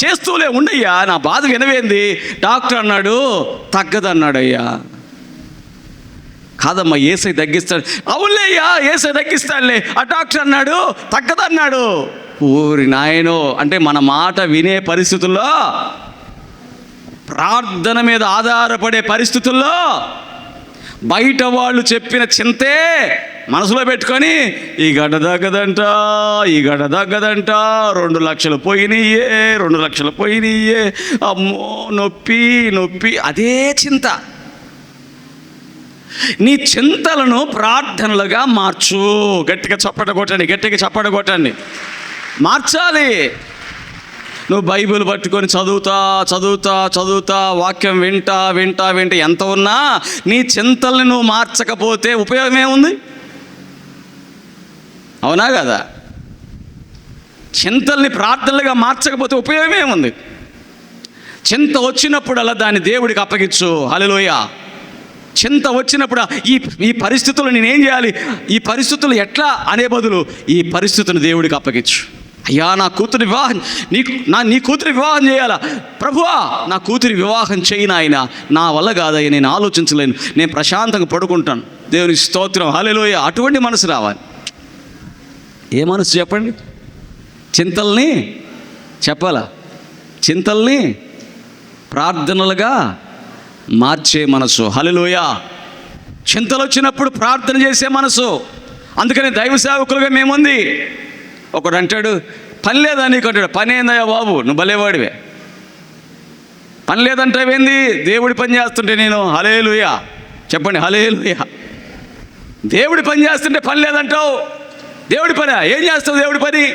చేస్తూలే ఉండయ్యా, నా బాధ వినవేంది? డాక్టర్ అన్నాడు తగ్గదన్నాడు. అయ్యా కాదమ్మా ఏసై తగ్గిస్తాడు. అవునులే అయ్యా ఏసై తగ్గిస్తాడులే. ఆ డాక్టర్ అన్నాడు తగ్గదన్నాడు. ఊరి నాయనో అంటే మన మాట వినే పరిస్థితుల్లో, ప్రార్థన మీద ఆధారపడే పరిస్థితుల్లో బయట వాళ్ళు చెప్పిన చింతే మనసులో పెట్టుకొని ఈ గడ్డ తగ్గదంట 2 లక్షలు పోయినాయే 2 లక్షలు పోయినాయే, అమ్మో నొప్పి అదే చింత. నీ చింతలను ప్రార్థనలుగా మార్చు. గట్టిగా చప్పట కొట్టండి. మార్చాలి. నువ్వు బైబిల్ పట్టుకొని చదువుతా వాక్యం వింటా ఎంత ఉన్నా నీ చింతల్ని నువ్వు మార్చకపోతే ఉపయోగం ఏముంది? అవునా కదా? చింతల్ని ప్రార్థనలుగా మార్చకపోతే ఉపయోగం ఏముంది? చింత వచ్చినప్పుడల్లా దాన్ని దేవుడికి అప్పగించు. హల్లెలూయా. చింత వచ్చినప్పుడు ఈ పరిస్థితులు నేనేం చేయాలి, ఈ పరిస్థితులు ఎట్లా అనే బదులు ఈ పరిస్థితులను దేవుడికి అప్పగించు. అయ్యా నీ కూతురి వివాహం చేయాలా ప్రభువా, నా కూతురి వివాహం చేయను ఆయన, నా వల్ల కాదయ్యా, నేను ఆలోచించలేను, నేను ప్రశాంతంగా పడుకుంటాను. దేవుని స్తోత్రం. హల్లెలూయా. అటువంటి మనసు రావాలి. ఏ మనసు చెప్పండి? చింతల్ని ప్రార్థనలుగా మార్చే మనసు. హల్లెలూయా. చింతలు వచ్చినప్పుడు ప్రార్థన చేసే మనసు. అందుకని దైవ సేవకులుగా మేముంది. ఒకడు అంటాడు పని లేదా నీకు అంటాడు. పని ఏందయ్యా బాబు, నువ్వు భలేవాడివే, పని లేదంటావేంది? దేవుడి పని చేస్తుంటే నేను. హల్లెలూయా చెప్పండి. హల్లెలూయా. దేవుడి పని చేస్తుంటే పని లేదంటావు. దేవుడి పని ఏం చేస్తావు? దేవుడి పని.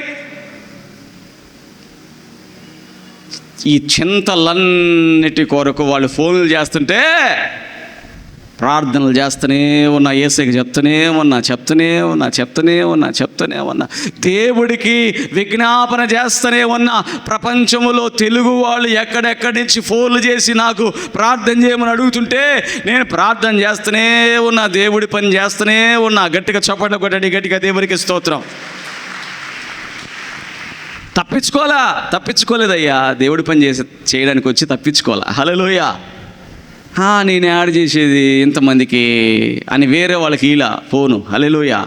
ఈ చింతలన్నిటి కొరకు వాళ్ళు ఫోన్లు చేస్తుంటే ప్రార్థనలు చేస్తూనే ఉన్నా, ఏసైకి చెప్తూనే ఉన్నా, దేవుడికి విజ్ఞాపన చేస్తూనే ఉన్నా. ప్రపంచంలో తెలుగు వాళ్ళు ఎక్కడెక్కడి నుంచి ఫోన్లు చేసి నాకు ప్రార్థన చేయమని అడుగుతుంటే నేను ప్రార్థన చేస్తూనే ఉన్నా, దేవుడి పని చేస్తూనే ఉన్నా. గట్టిగా చప్పట్లు కొట్టండి. గట్టిగా దేవుడికి స్తోత్రం. తప్పించుకోలేదయ్యా, దేవుడి పని చేయడానికి వచ్చి తప్పించుకోవాలా. హల్లెలూయా. నేను యాడ్ చేసేది ఇంతమందికి అని వేరే వాళ్ళకి ఇలా ఫోను. హల్లెలూయా.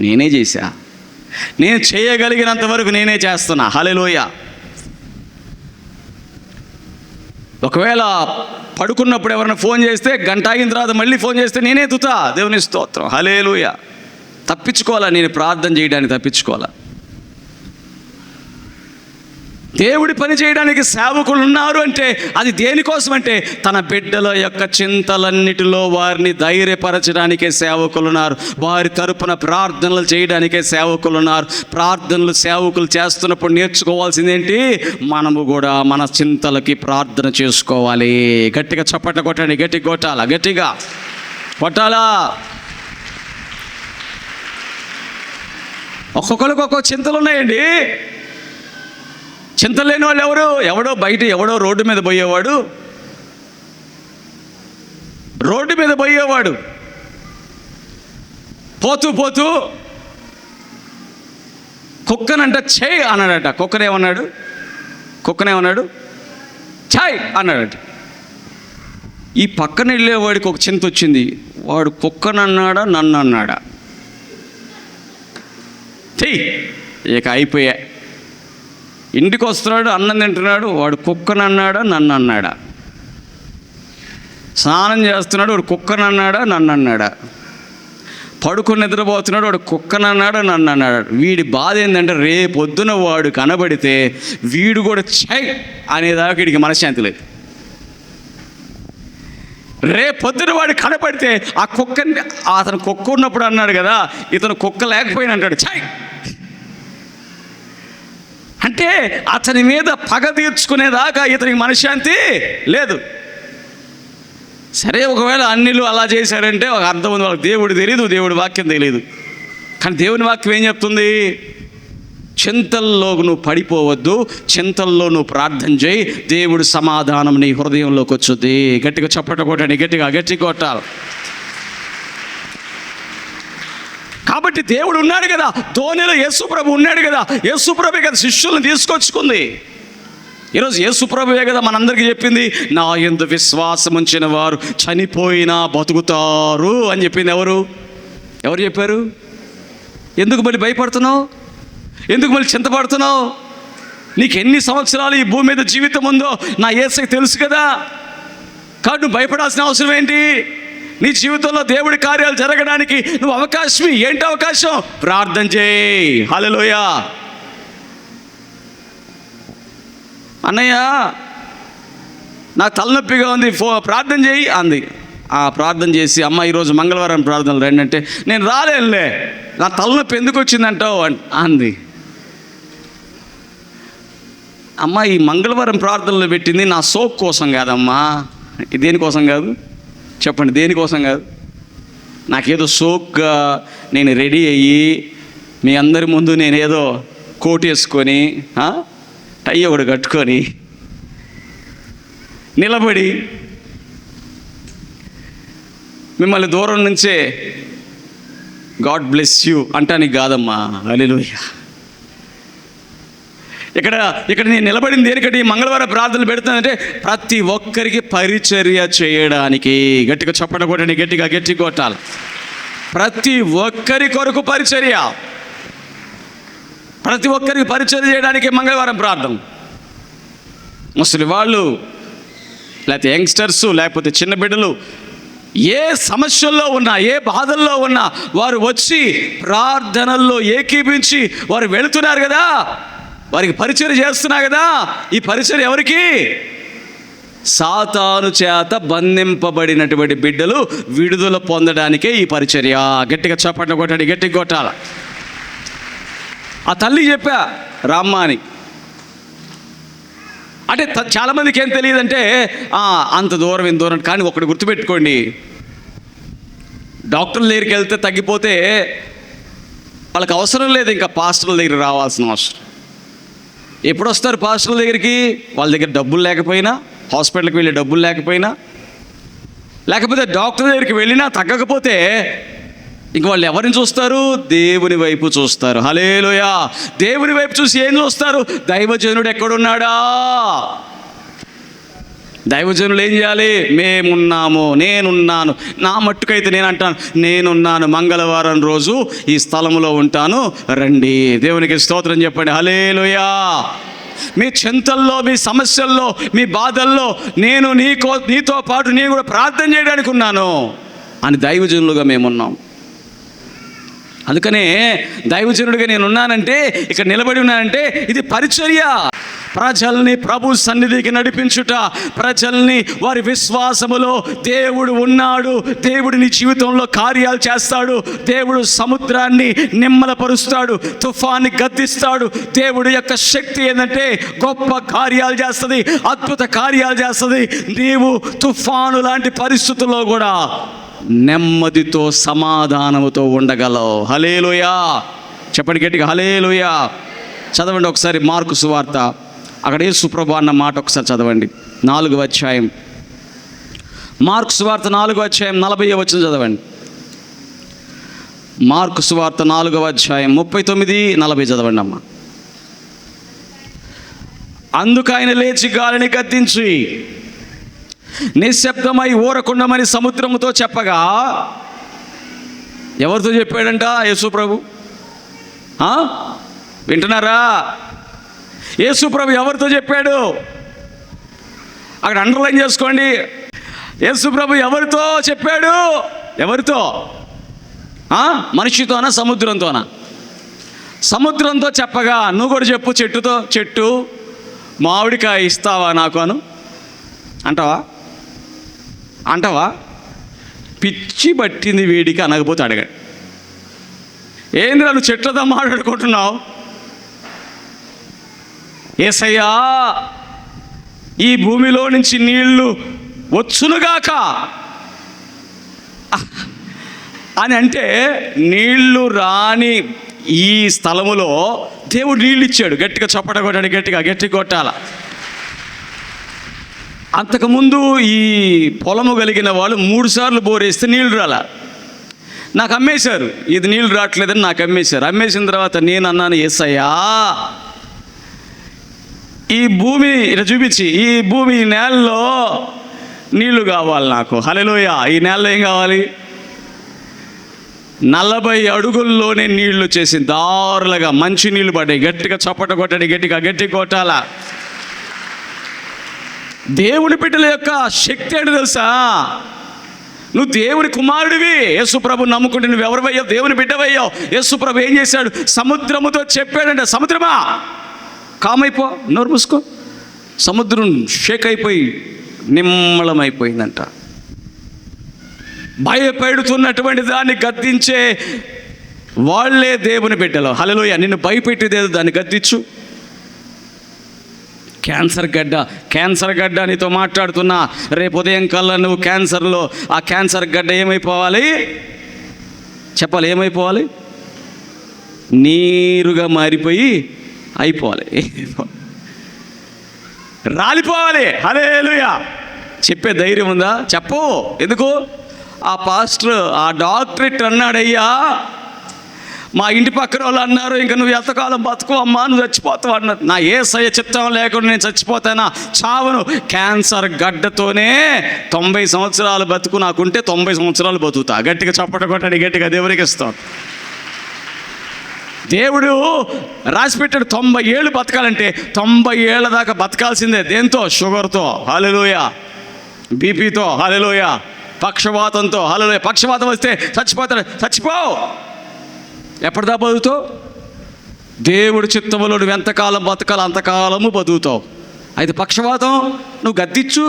నేనే చేశా, నేను చేయగలిగినంత వరకు నేనే చేస్తున్నా. హల్లెలూయా. ఒకవేళ పడుకున్నప్పుడు ఎవరైనా ఫోన్ చేస్తే గంట ఆగిన తర్వాత మళ్ళీ ఫోన్ చేస్తే నేనే ఎత్తుతా. దేవుని స్తోత్రం. హల్లెలూయా. తప్పించుకోవాలా, నేను ప్రార్థన చేయడానికి తప్పించుకోవాలా. దేవుడి పని చేయడానికి సేవకులు ఉన్నారు అంటే అది దేనికోసం అంటే తన బిడ్డల యొక్క చింతలన్నిటిలో వారిని ధైర్యపరచడానికే సేవకులు ఉన్నారు. వారి తరపున ప్రార్థనలు చేయడానికే సేవకులు ఉన్నారు. సేవకులు చేస్తున్నప్పుడు నేర్చుకోవాల్సిందేంటి? మనము కూడా మన చింతలకి ప్రార్థన చేసుకోవాలి. గట్టిగా చప్పట్లు కొట్టండి. గట్టిగా కొట్టాలా. ఒక్కొక్కరికి ఒక్కొక్క చింతలు ఉన్నాయండి. చింత లేని వాళ్ళు ఎవడో రోడ్డు మీద పోయేవాడు పోతూ కుక్కనంట ఛై అన్నాడట. కుక్కనేమన్నాడు ఛై అన్నాడట. ఈ పక్కన వెళ్ళేవాడికి ఒక చింత వచ్చింది. వాడు కుక్కనన్నాడా నన్ను అన్నాడా? ఇక అయిపోయా. ఇంటికి వస్తున్నాడు, అన్నం తింటున్నాడు, వాడు కుక్కను అన్నాడా నన్ను అన్నాడా? స్నానం చేస్తున్నాడు, వాడు కుక్కను అన్నాడా నన్ను అన్నాడా? పడుకుని నిద్రపోతున్నాడు, వాడు కుక్కను అన్నాడా నన్ను అన్నాడు? వీడి బాధ ఏంటంటే రేపొద్దున వాడు కనబడితే వీడు కూడా ఛై అనేదాకా వీడికి మనశ్శాంతి లేదు. రేపొద్దున వాడు కనపడితే ఆ కుక్కని, అతను కుక్క ఉన్నప్పుడు అన్నాడు కదా, ఇతను కుక్క లేకపోయినా అంటాడు ఛై. అంటే అతని మీద పగ తీర్చుకునేదాకా ఇతనికి మనశ్శాంతి లేదు. సరే, ఒకవేళ అన్నిలు అలా చేశారంటే ఒక అర్థం ఉంది, వాళ్ళకి దేవుడు తెలియదు, దేవుడి వాక్యం తెలియదు. కానీ దేవుని వాక్యం ఏం చెప్తుంది? చింతల్లో నువ్వు పడిపోవద్దు, చింతల్లో నువ్వు ప్రార్థన చేయి, దేవుడు సమాధానం నీ హృదయంలోకి వచ్చుద్ది. గట్టిగా చప్పట కొట్టండి, గట్టి కొట్టాలి. కాబట్టి దేవుడు ఉన్నాడు కదా, ధోనిలో యేసుప్రభు ఉన్నాడు కదా, యేసుప్రభే కదా శిష్యులను తీసుకొచ్చుకుంది. ఈరోజు యేసుప్రభువే కదా మనందరికీ చెప్పింది, నా యందు విశ్వాసం ఉంచిన వారు చనిపోయినా బతుకుతారు అని చెప్పింది. ఎవరు చెప్పారు? ఎందుకు మళ్ళీ భయపడుతున్నావు? ఎందుకు మళ్ళీ చింతపడుతున్నావు? నీకు ఎన్ని సంవత్సరాలు ఈ భూమి మీద జీవితం ఉందో నా యేసుకి తెలుసు కదా. కాబట్టి నువ్వు భయపడాల్సిన అవసరం ఏంటి? నీ జీవితంలో దేవుడి కార్యాలు జరగడానికి నువ్వు అవకాశం ఏంటి? అవకాశం ప్రార్థన చేయి. హల్లెలూయా. అన్నయ్య నాకు తలనొప్పిగా ఉంది, ప్రార్థన చేయి అంది. ప్రార్థన చేసి, అమ్మ ఈరోజు మంగళవారం ప్రార్థనలు రండి అంటే, నేను రాలేనులే, నా తలనొప్పి ఎందుకు వచ్చిందంటావు అంది. అమ్మ ఈ మంగళవారం ప్రార్థనలు పెట్టింది నా సోక్ కోసం కాదమ్మా. దేనికోసం కాదు చెప్పండి? దేనికోసం కాదు. నాకేదో సోక్గా నేను రెడీ అయ్యి మీ అందరి ముందు నేనేదో కోట్ వేసుకొని టై ఒకటి కట్టుకొని నిలబడి మిమ్మల్ని దూరం నుంచే గాడ్ బ్లెస్ యూ అంటానికి కాదమ్మా. హల్లెలూయా. ఇక్కడ నేను నిలబడింది దేనికంటే ఈ మంగళవారం ప్రార్థనలు పెడుతుందంటే ప్రతి ఒక్కరికి పరిచర్య చేయడానికి. గట్టిగా చప్పట కొట్టండి, గట్టి కొట్టాలి. ప్రతి ఒక్కరి కొరకు పరిచర్య, ప్రతి ఒక్కరికి పరిచర్య చేయడానికి మంగళవారం ప్రార్థన. ముసలి వాళ్ళు, లేకపోతే యంగ్స్టర్స్, లేకపోతే చిన్న బిడ్డలు ఏ సమస్యల్లో ఉన్నా, ఏ బాధల్లో ఉన్నా వారు వచ్చి ప్రార్థనల్లో ఏకీభించి వారు వెళుతున్నారు కదా, వారికి పరిచర్య చేస్తున్నారు కదా. ఈ పరిచర్య ఎవరికి? సాతాను చేత బంధింపబడినటువంటి బిడ్డలు విడుదల పొందడానికే ఈ పరిచర్య. గట్టిగా చప్పట్లు కొట్టండి, గట్టిగా కొట్టాల. ఆ తల్లి చెప్పా రామ్మ అని. అంటే చాలామందికి ఏం తెలియదంటే అంత దూరం ఇంత దూరం. కానీ ఒకటి గుర్తుపెట్టుకోండి, డాక్టర్ల దగ్గరికి వెళ్తే తగ్గిపోతే వాళ్ళకి అవసరం లేదు ఇంకా పాస్టర్ల దగ్గర రావాల్సిన అవసరం. ఎప్పుడు వస్తారు పాస్టర్ల దగ్గరికి? వాళ్ళ దగ్గర డబ్బులు లేకపోయినా, హాస్పిటల్కి వెళ్ళే డబ్బులు లేకపోయినా, లేకపోతే డాక్టర్ దగ్గరికి వెళ్ళినా తగ్గకపోతే ఇంక వాళ్ళు ఎవరిని చూస్తారు? దేవుని వైపు చూస్తారు. హల్లెలూయా. దేవుని వైపు చూసి ఏం చూస్తారు? దైవజనుడు ఎక్కడున్నాడా? దైవజనులు ఏం చేయాలి? మేమున్నాము, నేనున్నాను. నా మట్టుకైతే నేను అంటాను, నేనున్నాను, మంగళవారం రోజు ఈ స్థలంలో ఉంటాను, రండి. దేవునికి స్తోత్రం చెప్పండి. హల్లెలూయా. మీ చింతల్లో, మీ సమస్యల్లో, మీ బాధల్లో నేను నీతో పాటు నేను కూడా ప్రార్థన చేయడానికి ఉన్నాను అని దైవజనులుగా మేమున్నాం. అందుకనే దైవజనుడిగా నేను ఉన్నానంటే, ఇక్కడ నిలబడి ఉన్నానంటే ఇది పరిచర్య. ప్రజల్ని ప్రభు సన్నిధికి నడిపించుట, ప్రజల్ని వారి విశ్వాసములో దేవుడు ఉన్నాడు, దేవుడు నీ జీవితంలో కార్యాలు చేస్తాడు, దేవుడు సముద్రాన్ని నిమ్మలపరుస్తాడు, తుఫాన్ని గద్దిస్తాడు. దేవుడి యొక్క శక్తి ఏంటంటే గొప్ప కార్యాలు చేస్తుంది, అద్భుత కార్యాలు చేస్తుంది. నీవు తుఫాను లాంటి పరిస్థితుల్లో కూడా నెమ్మదితో సమాధానముతో ఉండగలవు. హల్లెలూయా. చెప్పండి గట్టిగా, హల్లెలూయా. చదవండి ఒకసారి మార్కు సువార్త, అక్కడ యేసు ప్రభువు అన్న మాట ఒకసారి చదవండి. 4వ అధ్యాయం, మార్కు సువార్త 4వ అధ్యాయం 40వ వచనం చదవండి. మార్కు సువార్త 4వ అధ్యాయం 39, 40 చదవండి అమ్మ. అందుకు ఆయన లేచి గాలిని గద్దించి నిశ్శబ్దమై ఊరకుండమని సముద్రముతో చెప్పగా, ఎవరితో చెప్పాడంట? యేసు ప్రభు. వింటున్నారా? యేసు ప్రభు ఎవరితో చెప్పాడు? అక్కడ అండర్లైన్ చేసుకోండి. యేసు ప్రభు ఎవరితో చెప్పాడు? ఎవరితో? మనిషితోనా, సముద్రంతోనా? సముద్రంతో చెప్పగా నువ్వు కూడా చెప్పు చెట్టుతో, చెట్టు మామిడికాయ ఇస్తావా నాకు అను అంటావా? పిచ్చి పట్టింది వీడికి అనకపోతే అడగండి. ఏంది నువ్వు చెట్లతో మాట్లాడుకుంటున్నావు? యేసయ్యా ఈ భూమిలో నుంచి నీళ్లు వచ్చునుగాక అని అంటే, నీళ్లు రాని ఈ స్థలములో దేవుడు నీళ్ళు ఇచ్చాడు. గట్టిగా చప్పట కొట్టాడు, గట్టి కొట్టాల. అంతకుముందు ఈ పొలము కలిగిన వాళ్ళు 3 సార్లు బోరేస్తే నీళ్లు రాల. నాకు అమ్మేశారు, ఇది నీళ్లు రావట్లేదని నాకు అమ్మేశారు. అమ్మేసిన తర్వాత నేను అన్నాను, యేసయ్యా ఈ భూమి ఇలా చూపించి, ఈ భూమి ఈ నేలలో నీళ్లు కావాలి నాకు. హల్లెలూయా. ఈ నేలలో ఏం కావాలి? 40 అడుగుల్లోనే నీళ్లు చేసి దారులుగా మంచి నీళ్లు పడ్డాయి. గట్టిగా చప్పట కొట్టండి, గట్టి కొట్టాల. దేవుని బిడ్డల యొక్క శక్తి ఏంటి తెలుసా? నువ్వు దేవుని కుమారుడివి. యేసుప్రభు నమ్ముకుంటే నువ్వు ఎవరివయ్యావు? దేవుని బిడ్డవయ్యావు. యేసుప్రభు ఏం చేశాడు? సముద్రముతో చెప్పాడంటే, సముద్రమా కామైపో, నోరు మూసుకో. సముద్రం షేక్ అయిపోయి నిమ్మళమైపోయిందంట. భయపెడుతున్నటువంటి దాన్ని గద్దించే వాళ్ళే దేవుని బిడ్డలు. హల్లెలూయా. నిన్ను భయపెట్టేదేదో దాన్ని గద్దించు. క్యాన్సర్ గడ్డ నీతో మాట్లాడుతున్నా. రేపు ఉదయం కల్లా నువ్వు ఆ క్యాన్సర్ గడ్డ ఏమైపోవాలి చెప్పాలి? ఏమైపోవాలి? నీరుగా మారిపోయి అయిపోవాలి, రాలిపోవాలి. హల్లెలూయా. చెప్పే ధైర్యం ఉందా? చెప్పు. ఎందుకు? ఆ పాస్టర్, ఆ డాక్టరేట్ అన్నాడయ్యా, మా ఇంటి పక్కన వాళ్ళు అన్నారు, ఇంకా నువ్వు ఎంతకాలం బతుకు అమ్మా, నువ్వు చచ్చిపోతావు అన్నారు. నా యేసయ్య చిత్తం లేకుండా నేను చచ్చిపోతానా? చావను. క్యాన్సర్ గడ్డతోనే 90 సంవత్సరాలు బతుకు నాకుంటే 90 సంవత్సరాలు బతుకుతా. గట్టిగా చప్పట కొట్టండి, గట్టిగా దేవునికి ఇస్తాం. దేవుడు రాసిపెట్టాడు 90 ఏళ్ళు బతకాలంటే 90 ఏళ్ళ దాకా బతకాల్సిందే. దేంతో? షుగర్తో, హల్లెలూయా, బీపీతో, హల్లెలూయా, పక్షవాతంతో, హల్లెలూయా. పక్షవాతం వస్తే చచ్చిపోతాడు. చచ్చిపోవు. ఎప్పటిదా బతుకుతావు? దేవుడు చిత్తములో నువ్వు ఎంతకాలం బతకాలి అంతకాలము బతుకుతావు. అయితే పక్షవాతం నువ్వు గద్దించు,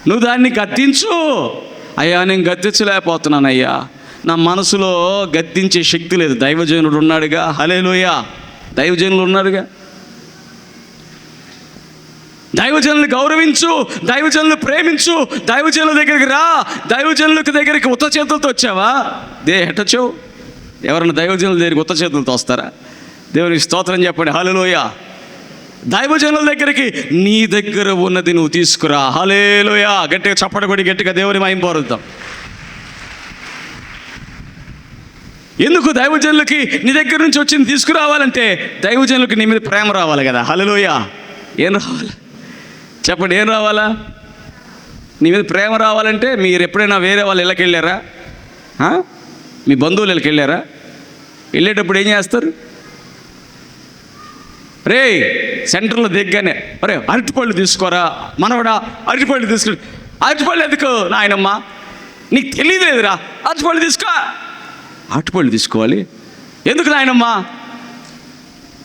నువ్వు దాన్ని గద్దించు. అయ్యా నేను గద్దించలేకపోతున్నాను అయ్యా, నా మనసులో గద్దించే శక్తి లేదు. దైవజనుడు ఉన్నాడుగా. హల్లెలూయా. దైవజనులు ఉన్నాడుగా. దైవజనులు గౌరవించు, దైవజనులు ప్రేమించు, దైవజనుల దగ్గరికి రా. దైవజనుల దగ్గరికి ఉత్త చేతులతో వచ్చావా? ఎట్టొచ్చావు? ఎవరన్నా దైవజనుల దగ్గరికి ఉత్త చేతులతో వస్తారా? దేవునికి స్తోత్రం చెప్పండి. హల్లెలూయా. దైవజనుల దగ్గరికి నీ దగ్గర ఉన్నది నువ్వు తీసుకురా. హల్లెలూయా. గట్టిగా చప్పట కొడి, గట్టిగా దేవుని మహిమ పొందుతాం. ఎందుకు? దైవజనులకి నీ దగ్గర నుంచి వచ్చింది తీసుకురావాలంటే దైవజనులకి నీ మీద ప్రేమ రావాలి కదా. హల్లెలూయా. ఏం రావాలి చెప్పండి? ఏం రావాలా? నీ మీద ప్రేమ రావాలంటే మీరు ఎప్పుడైనా వేరే వాళ్ళ ఇళ్ళకి వెళ్ళారా? మీ బంధువులు ఇళ్ళకి వెళ్ళారా? వెళ్ళేటప్పుడు ఏం చేస్తారు? రే సెంటర్లో దిగ్గానే, అరే అరటిపళ్ళు తీసుకోరా మనవడా, అరటిపళ్ళు తీసుకుని. అరటిపళ్ళు ఎందుకు నాయనమ్మ? నీకు తెలియలేదురా, అరటిపళ్ళు తీసుకో. అరటిపళ్ళు తీసుకోవాలి ఎందుకు నాయనమ్మ?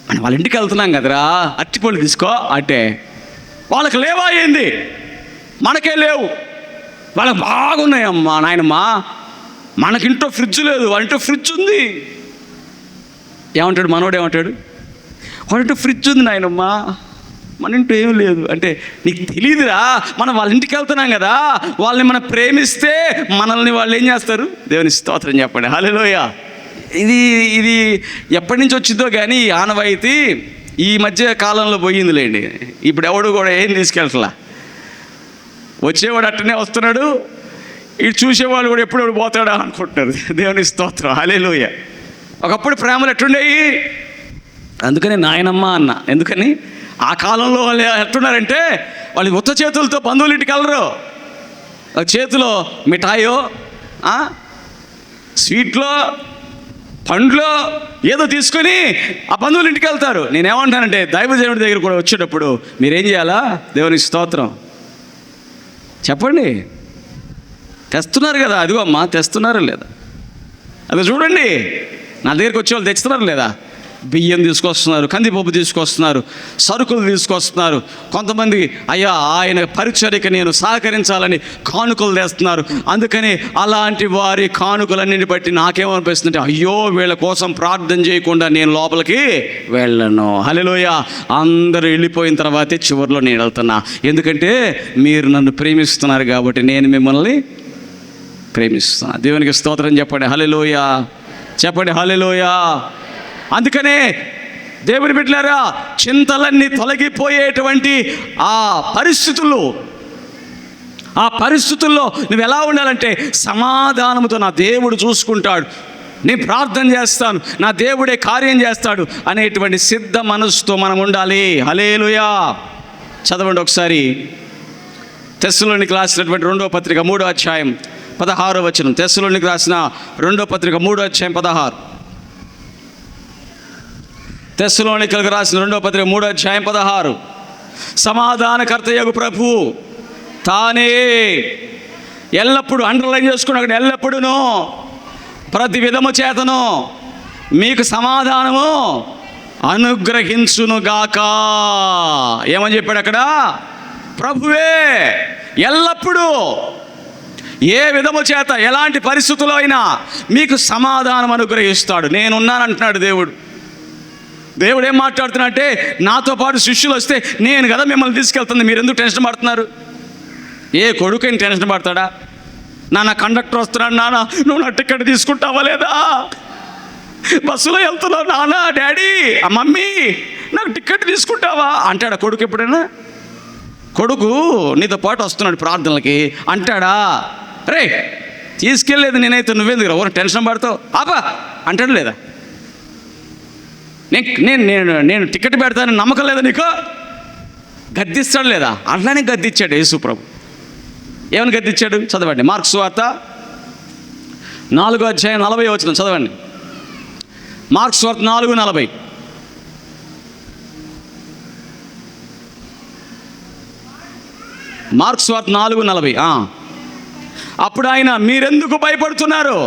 మనం వాళ్ళ ఇంటికి వెళ్తున్నాం కదరా, అరటిపళ్ళు తీసుకో అంటే. వాళ్ళకి లేవా ఏంది? మనకే లేవు, వాళ్ళకి బాగున్నాయమ్మా నాయనమ్మ. మనకింటో ఫ్రిడ్జ్ లేదు, వాళ్ళంటో ఫ్రిడ్జ్ ఉంది. ఏమంటాడు మనోడు? ఏమంటాడు? వాళ్ళంటో ఫ్రిడ్జ్ ఉంది నాయనమ్మ, మన ఇంటో ఏం లేదు అంటే. నీకు తెలియదురా, మనం వాళ్ళ ఇంటికి వెళ్తున్నాం కదా, వాళ్ళని మనం ప్రేమిస్తే మనల్ని వాళ్ళు ఏం చేస్తారు? దేవుని స్తోత్రం చెప్పండి. హల్లెలూయా. ఇది ఎప్పటి నుంచి వచ్చిందో కానీ ఈ ఆనవాయితీ ఈ మధ్య కాలంలో పోయిందిలేండి. ఇప్పుడు ఎవడు కూడా ఏం తీసుకెళ్ళట్లా. వచ్చేవాడు అట్టనే వస్తున్నాడు, ఇటు చూసేవాళ్ళు కూడా ఎప్పుడెప్పుడు పోతాడా అనుకుంటున్నారు. దేవుని స్తోత్రం. హల్లెలూయా. ఒకప్పుడు ప్రేమలు ఎట్టుండేవి? అందుకని నాయనమ్మ అన్న. ఎందుకని? ఆ కాలంలో వాళ్ళు ఎట్టున్నారంటే వాళ్ళు ఉత్త చేతులతో బంధువులు ఇంటికి వెళ్ళరు. చేతిలో మిఠాయో, స్వీట్లో పండ్లో ఏదో తీసుకొని ఆ బంధువుల ఇంటికి వెళ్తారు. నేనేమంటానంటే దైవజనుడి దగ్గర కూడా వచ్చేటప్పుడు మీరేం చేయాలా? దేవునికి స్తోత్రం చెప్పండి. తెస్తున్నారు కదా, అదిగో అమ్మా తెస్తున్నారా లేదా? అది చూడండి, నా దగ్గరికి వచ్చే వాళ్ళు తెస్తున్నారు లేదా? బియ్యం తీసుకొస్తున్నారు, కందిపప్పు తీసుకొస్తున్నారు, సరుకులు తీసుకొస్తున్నారు. కొంతమంది అయ్యా ఆయన పరిచర్యకి నేను సహకరించాలని కానుకలు తెస్తున్నారు. అందుకని అలాంటి వారి కానుకలన్నింటిని బట్టి నాకేమనిపిస్తుందంటే, అయ్యో వీళ్ళ కోసం ప్రార్థన చేయకుండా నేను లోపలికి వెళ్ళను. హల్లెలూయా. అందరూ వెళ్ళిపోయిన తర్వాతే చివరిలో నేను వెళ్తున్నా. ఎందుకంటే మీరు నన్ను ప్రేమిస్తున్నారు కాబట్టి నేను మిమ్మల్ని ప్రేమిస్తున్నా. దేవునికి స్తోత్రం చెప్పండి. హల్లెలూయా చెప్పండి. హల్లెలూయా. అందుకనే దేవుని బిడ్డలారా, చింతలన్నీ తొలగిపోయేటువంటి ఆ పరిస్థితుల్లో నువ్వు ఎలా ఉండాలంటే, సమాధానంతో నా దేవుడు చూసుకుంటాడు, నేను ప్రార్థన చేస్తాను, నా దేవుడే కార్యం చేస్తాడు అనేటువంటి సిద్ధ మనసుతో మనం ఉండాలి. హల్లెలూయా. చదవండి ఒకసారి తెస్సలోనికి రాసినటువంటి 2వ పత్రిక 3వ అధ్యాయం 16వ వచనం. తెస్సలోనికి రాసిన 2వ పత్రిక 3వ అధ్యాయం 16. తెస్సలోనికలకు రాసిన 2వ పత్రిక 3వ అధ్యాయం 16. సమాధానకర్తయగు ప్రభు తానే ఎల్లప్పుడూ, అండర్లైన్ చేసుకున్నాడు, ఎల్లప్పుడూను ప్రతి విధము చేతను మీకు సమాధానము అనుగ్రహించునుగాక. ఏమని చెప్పాడు అక్కడ? ప్రభువే ఎల్లప్పుడూ ఏ విధము చేత ఎలాంటి పరిస్థితుల్లో అయినా మీకు సమాధానం అనుగ్రహిస్తాడు. నేనున్నానంటున్నాడు దేవుడు. దేవుడు ఏం మాట్లాడుతున్నట్టే, నాతో పాటు శిష్యులు వస్తే నేను కదా మిమ్మల్ని తీసుకెళ్తుంది, మీరు ఎందుకు టెన్షన్ పడుతున్నారు? ఏ కొడుకైనా టెన్షన్ పడతాడా? నాన్న కండక్టర్ వస్తున్నాడు, నాన్న నువ్వు నా టికెట్ తీసుకుంటావా లేదా? బస్సులో వెళ్తున్నావు, నాన్న డాడీ మమ్మీ నాకు టికెట్ తీసుకుంటావా అంటాడా కొడుకు ఎప్పుడైనా? కొడుకు నీతో పాటు వస్తున్నాడు ప్రార్థనలకి అంటాడా, రే తీసుకెళ్ళలేదు నేనైతే నువ్వేందుకు ఎవరు టెన్షన్ పడతావు ఆపా అంటాడు లేదా? నేను టికెట్ పెడతానని నమ్మకం లేదా నీకు? గద్దిస్తాడు లేదా? అట్లానే గద్దిచ్చాడు యేసు ప్రభు. ఏమని గద్దిచ్చాడు? చదవండి మార్కు సువార్త 4వ అధ్యాయం 40వ వచనం చదవండి. మార్కు సువార్త 4:40. మార్కు సువార్త 4:40. అప్పుడు ఆయన, మీరెందుకు భయపడుతున్నారు?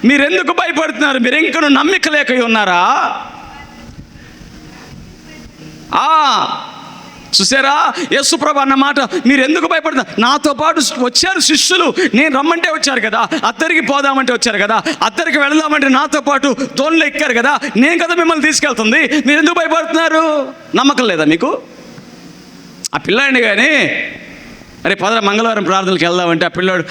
మీరెందుకు భయపడుతున్నారు? మీరు ఇంకను నమ్మిక లేక ఉన్నారా? చూసారా యేసుప్రభు అన్నమాట, మీరు ఎందుకు భయపడుతున్నారు? నాతో పాటు వచ్చారు శిష్యులు, నేను రమ్మంటే వచ్చారు కదా, అద్దరికి పోదామంటే వచ్చారు కదా, అద్దరికి వెళదామంటే నాతో పాటు తోన్లో ఎక్కారు కదా, నేను కదా మిమ్మల్ని తీసుకెళ్తుంది, మీరు ఎందుకు భయపడుతున్నారు? నమ్మకం లేదా మీకు? ఆ పిల్లాడిని కానీ అరే పదరా మంగళవారం ప్రార్థనలకు వెళ్దామంటే ఆ పిల్లాడు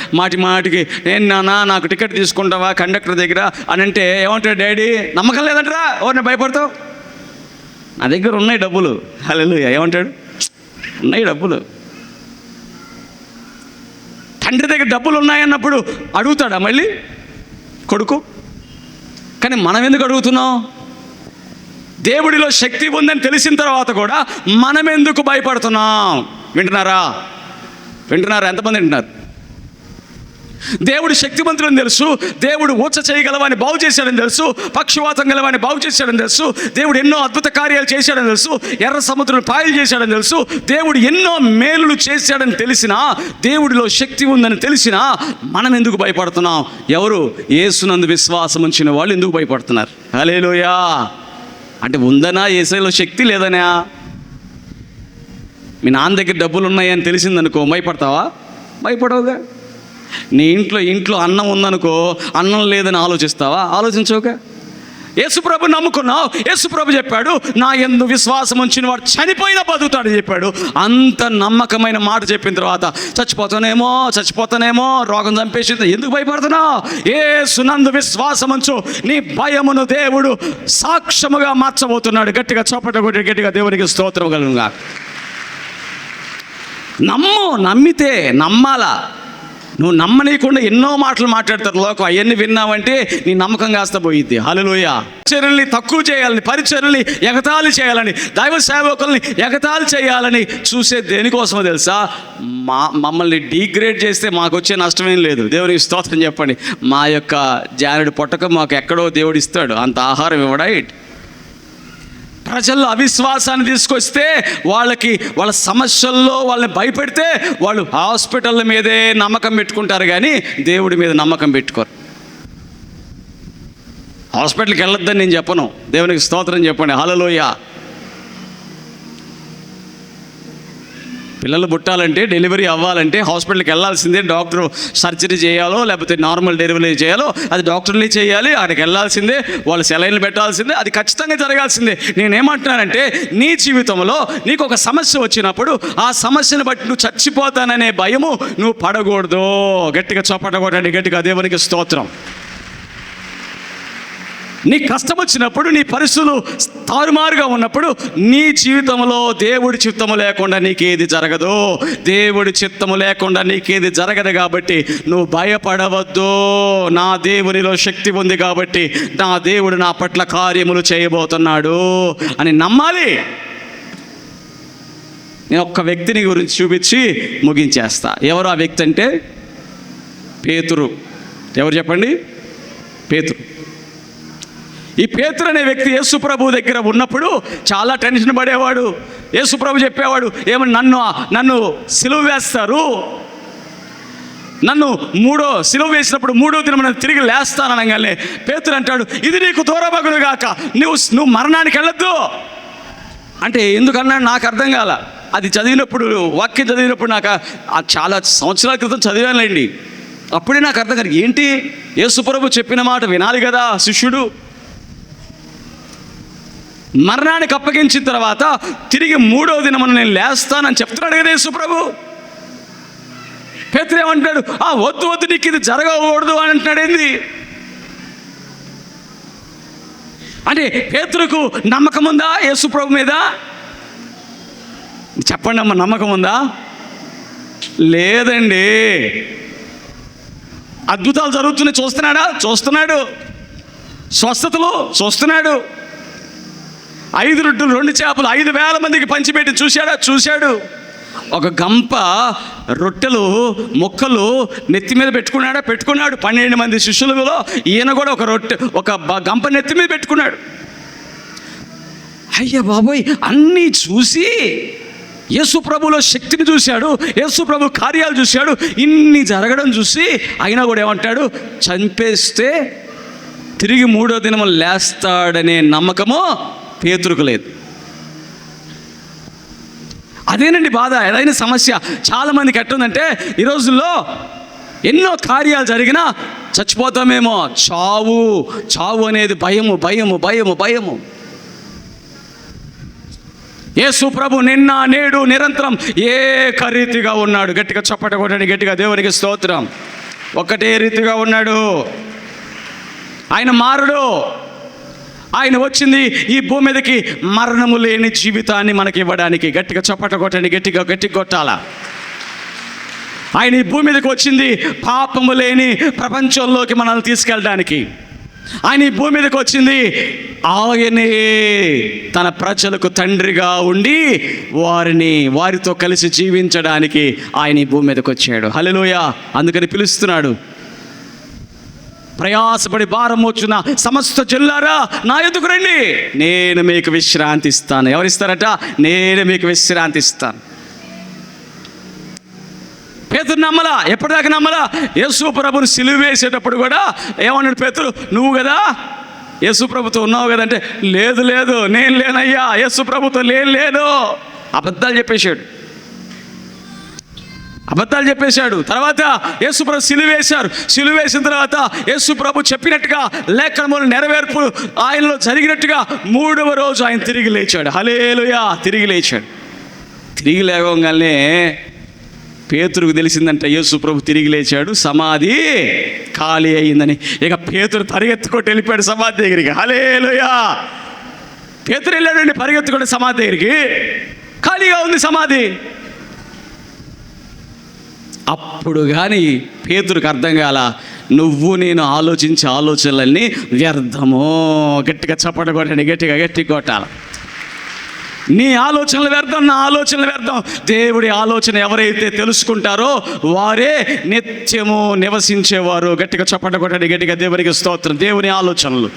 మాటికి ఏం నాన్న నాకు టికెట్ తీసుకుంటావా కండక్టర్ దగ్గర అని అంటే ఏమంటాడు? డాడీ నమ్మకం లేదంటారా? ఎవరిని భయపడతావు? నా దగ్గర ఉన్నాయి డబ్బులు. హల్లెలూయా. ఏమంటాడు? ఉన్నాయి డబ్బులు. తండ్రి దగ్గర డబ్బులు ఉన్నాయన్నప్పుడు అడుగుతాడా మళ్ళీ కొడుకు? కానీ మనం ఎందుకు అడుగుతున్నాం? దేవుడిలో శక్తి ఉందని తెలిసిన తర్వాత కూడా మనం ఎందుకు భయపడుతున్నాం? వింటున్నారా? ఎంతమంది వింటున్నారు? దేవుడు శక్తివంతులని తెలుసు, దేవుడు ఊచ చేయగలవాన్ని బాగు చేశాడని తెలుసు, పక్షవాతం గలవాన్ని బాగు చేశాడని తెలుసు, దేవుడు ఎన్నో అద్భుత కార్యాలు చేశాడని తెలుసు, ఎర్ర సముద్రం పాయలు చేశాడని తెలుసు, దేవుడు ఎన్నో మేలులు చేశాడని తెలిసినా, దేవుడిలో శక్తి ఉందని తెలిసినా మనం ఎందుకు భయపడుతున్నాం? ఎవరు? యేసునందు విశ్వాసం ఉంచిన వాళ్ళు ఎందుకు భయపడుతున్నారు? హల్లెలూయా. అంటే ఉందనా యేసులో శక్తి లేదనా? మీ నాన్న దగ్గర డబ్బులు ఉన్నాయని తెలిసిందనుకో భయపడతావా? భయపడవుగా. నీ ఇంట్లో అన్నం ఉందనుకో, అన్నం లేదని ఆలోచిస్తావా? ఆలోచించవుగా. యేసుప్రభు నమ్ముకున్నావు, యేసుప్రభు చెప్పాడు నా యందు విశ్వాసం ఉంచిన వాడు చనిపోయినా బతుకుతాడని చెప్పాడు. అంత నమ్మకమైన మాట చెప్పిన తర్వాత చచ్చిపోతానేమో రోగం చంపేసింది ఎందుకు భయపడుతున్నావు? యేసునందు విశ్వాసం ఉంచు, నీ భయమును దేవుడు సాక్ష్యముగా మార్చబోతున్నాడు. గట్టిగా చప్పట కొట్టి గట్టిగా దేవునికి స్తోత్రం కలుగుగా. నమ్మితే నమ్మాలా. నువ్వు నమ్మనీయకుండా ఎన్నో మాటలు మాట్లాడతారు లోకం. అవన్నీ విన్నావంటే నీ నమ్మకం కాస్త పోయిద్ది. హల్లెలూయా. పరిచర్యల్ని తక్కువ చేయాలని, పరిచర్యల్ని ఎగతాళి చేయాలని, దైవ సేవకుల్ని ఎగతాళి చేయాలని చూసే దేనికోసమో తెలుసా? మమ్మల్ని డీగ్రేడ్ చేస్తే మాకు వచ్చే నష్టమేం లేదు. దేవునికి స్తోత్రం చెప్పండి. మా యొక్క జానుడి పొట్టక మాకు ఎక్కడో దేవుడు ఇస్తాడు, అంత ఆహారం ఇవ్వడా? ప్రజల్లో అవిశ్వాసాన్ని తీసుకొస్తే వాళ్ళ సమస్యల్లో వాళ్ళని భయపెడితే వాళ్ళు హాస్పిటల్ మీదే నమ్మకం పెట్టుకుంటారు, కానీ దేవుడి మీద నమ్మకం పెట్టుకోరు. హాస్పిటల్కి వెళ్ళొద్దని నేను చెప్పను. దేవునికి స్తోత్రం చెప్పండి. హల్లెలూయా. పిల్లలు పుట్టాలంటే, డెలివరీ అవ్వాలంటే హాస్పిటల్కి వెళ్ళాల్సిందే. డాక్టర్ సర్జరీ చేయాలో లేకపోతే నార్మల్ డెలివరీ చేయాలో అది డాక్టర్లే చేయాలి. అక్కడికి వెళ్ళాల్సిందే, వాళ్ళు సెలైన్లు పెట్టాల్సిందే, అది ఖచ్చితంగా జరగాల్సిందే. నేనేమంటున్నానంటే, నీ జీవితంలో నీకు ఒక సమస్య వచ్చినప్పుడు ఆ సమస్యను బట్టి నువ్వు చచ్చిపోతాననే భయము నువ్వు పడకూడదు. గట్టిగా చప్పటగొట్టండి, గట్టిగా దేవునికి స్తోత్రం. నీ కష్టం వచ్చినప్పుడు, నీ పరిస్థితులు తారుమారుగా ఉన్నప్పుడు, నీ జీవితంలో దేవుడి చిత్తము లేకుండా నీకేది జరగదు. దేవుడి చిత్తము లేకుండా నీకేది జరగదు. కాబట్టి నువ్వు భయపడవద్దు. నా దేవునిలో శక్తి ఉంది కాబట్టి నా దేవుడు నా పట్ల కార్యములు చేయబోతున్నాడు అని నమ్మాలి. నేను ఒక్క వ్యక్తిని గురించి చూపించి ముగించేస్తా. ఎవరు ఆ వ్యక్తి అంటే పేతురు. ఎవరు చెప్పండి? పేతురు. ఈ పేతురు అనే వ్యక్తి యేసు ప్రభు దగ్గర ఉన్నప్పుడు చాలా టెన్షన్ పడేవాడు. యేసు ప్రభు చెప్పేవాడు, ఏమని, నన్ను సిలువ వేస్తారు, నన్ను సిలువ వేసినప్పుడు 3వ దినం నన్ను తిరిగి లేస్తాననగానే పేతురు అంటాడు, ఇది నీకు దూరమగును గాక, నువ్వు మరణానికి వెళ్ళొద్దు అంటే ఎందుకన్నాడు నాకు అర్థం కాల. అది చదివినప్పుడు, వాక్యం చదివినప్పుడు నాకు చాలా సంవత్సరాల క్రితం చదివానులేండి. అప్పుడే నాకు అర్థం కాదు, ఏంటి యేసు ప్రభు చెప్పిన మాట వినాలి కదా శిష్యుడు. మరణానికి అప్పగించిన తర్వాత తిరిగి 3వ దినమున నేను లేస్తానని చెప్తున్నాడు కదా యేసు ప్రభు. పేతురు ఏమంటాడు, వద్దు నీకు ఇది జరగకూడదు అని అంటున్నాడు. ఏంది అంటే పేతురుకు నమ్మకం ఉందా యేసు ప్రభు మీద? చెప్పండి అమ్మ, నమ్మకం ఉందా? లేదండి. అద్భుతాలు జరుగుతున్నాయి, చూస్తున్నాడు. స్వస్థతలు చూస్తున్నాడు. 5 రొట్టెలు 2 చేపలు 5,000 మందికి పంచిపెట్టి చూశాడు. ఒక గంప రొట్టెలు ముక్కలు నెత్తి మీద పెట్టుకున్నాడు. 12 మంది శిష్యులలో ఈయన కూడా ఒక గంప నెత్తి మీద పెట్టుకున్నాడు. అయ్య బాబోయ్, అన్నీ చూసి యేసు ప్రభులో శక్తిని చూశాడు, యేసు ప్రభు కార్యాలు చూశాడు, ఇన్ని జరగడం చూసి అయినా కూడా ఏమంటాడు, చంపేస్తే తిరిగి 3వ దినము లేస్తాడనే నమ్మకము పేతురుకు లేదు. అదేనండి బాధ, ఏదైనా సమస్య. చాలామందికి ఎట్టుందంటే ఈ రోజుల్లో ఎన్నో కార్యాలు జరిగినా చచ్చిపోతామేమో, చావు అనేది భయము. యేసు ప్రభు నిన్న నేడు నిరంతరం ఏకరీతిగా ఉన్నాడు. గట్టిగా చప్పట కొట్టండి, గట్టిగా దేవునికి స్తోత్రం. ఒక్కటే రీతిగా ఉన్నాడు. ఆయన మారడు. ఆయన వచ్చింది ఈ భూమి మీదకి మరణము లేని జీవితాన్ని మనకి ఇవ్వడానికి. గట్టిగా చప్పట కొట్టండి, గట్టిగా కొట్టాలా. ఆయన ఈ భూమి మీదకి వచ్చింది పాపము లేని ప్రపంచంలోకి మనల్ని తీసుకెళ్ళడానికి. ఆయన ఈ భూమి మీదకి వచ్చింది ఆయనే తన ప్రజలకు తండ్రిగా ఉండి వారితో కలిసి జీవించడానికి ఆయన ఈ భూమి మీదకి వచ్చాడు. హల్లెలూయా. అందుకని పిలుస్తున్నాడు, ప్రయాసపడి భారం మోచున్న సమస్త జనులారా నా యొద్దకు రండి, నేను మీకు విశ్రాంతి ఇస్తాను. ఎవరిస్తారట? నేను మీకు విశ్రాంతి ఇస్తాను. పేతురు నమ్మలా. ఎప్పటిదాకా నమ్మలా? యేసు ప్రభుని సిలువ వేసేటప్పుడు కూడా ఏమన్నాడు పేతురు, నువ్వు కదా యేసు ప్రభుతో ఉన్నావు కదంటే, లేదు నేను లేనయ్యా, యేసు ప్రభుతో లేను. అబద్ధాలు చెప్పేశాడు. తర్వాత యేసు ప్రభు సిలువ వేసిన తర్వాత యేసు ప్రభు చెప్పినట్టుగా లేఖనములు నెరవేర్పు ఆయనలో జరిగినట్టుగా 3వ రోజు ఆయన తిరిగి లేచాడు. హల్లెలూయా. తిరిగి లేవగానే పేతురుకు తెలిసిందంట, యేసు ప్రభు తిరిగి లేచాడు, సమాధి ఖాళీ అయిందని. ఇక పేతురు పరిగెత్తుకుంటూ వెళ్ళిపోయాడు సమాధి దగ్గరికి. హల్లెలూయా. పేతురు వెళ్ళాడండి పరిగెత్తుకుంటూ సమాధి దగ్గరికి. ఖాళీగా ఉంది సమాధి. అప్పుడు కానీ పేతురుకు అర్థం కాల, నువ్వు నేను ఆలోచించే ఆలోచనలన్నీ వ్యర్థమో. గట్టిగా చప్పట కొట్టండి, గట్టిగా గట్టి కొట్టాలి. నీ ఆలోచనలు వ్యర్థం, నా ఆలోచనలు వ్యర్థం. దేవుడి ఆలోచన ఎవరైతే తెలుసుకుంటారో వారే నిత్యము నివసించేవారు. గట్టిగా చప్పట కొట్టండి, గట్టిగా దేవునికి స్తోత్రం. దేవుని ఆలోచనలు.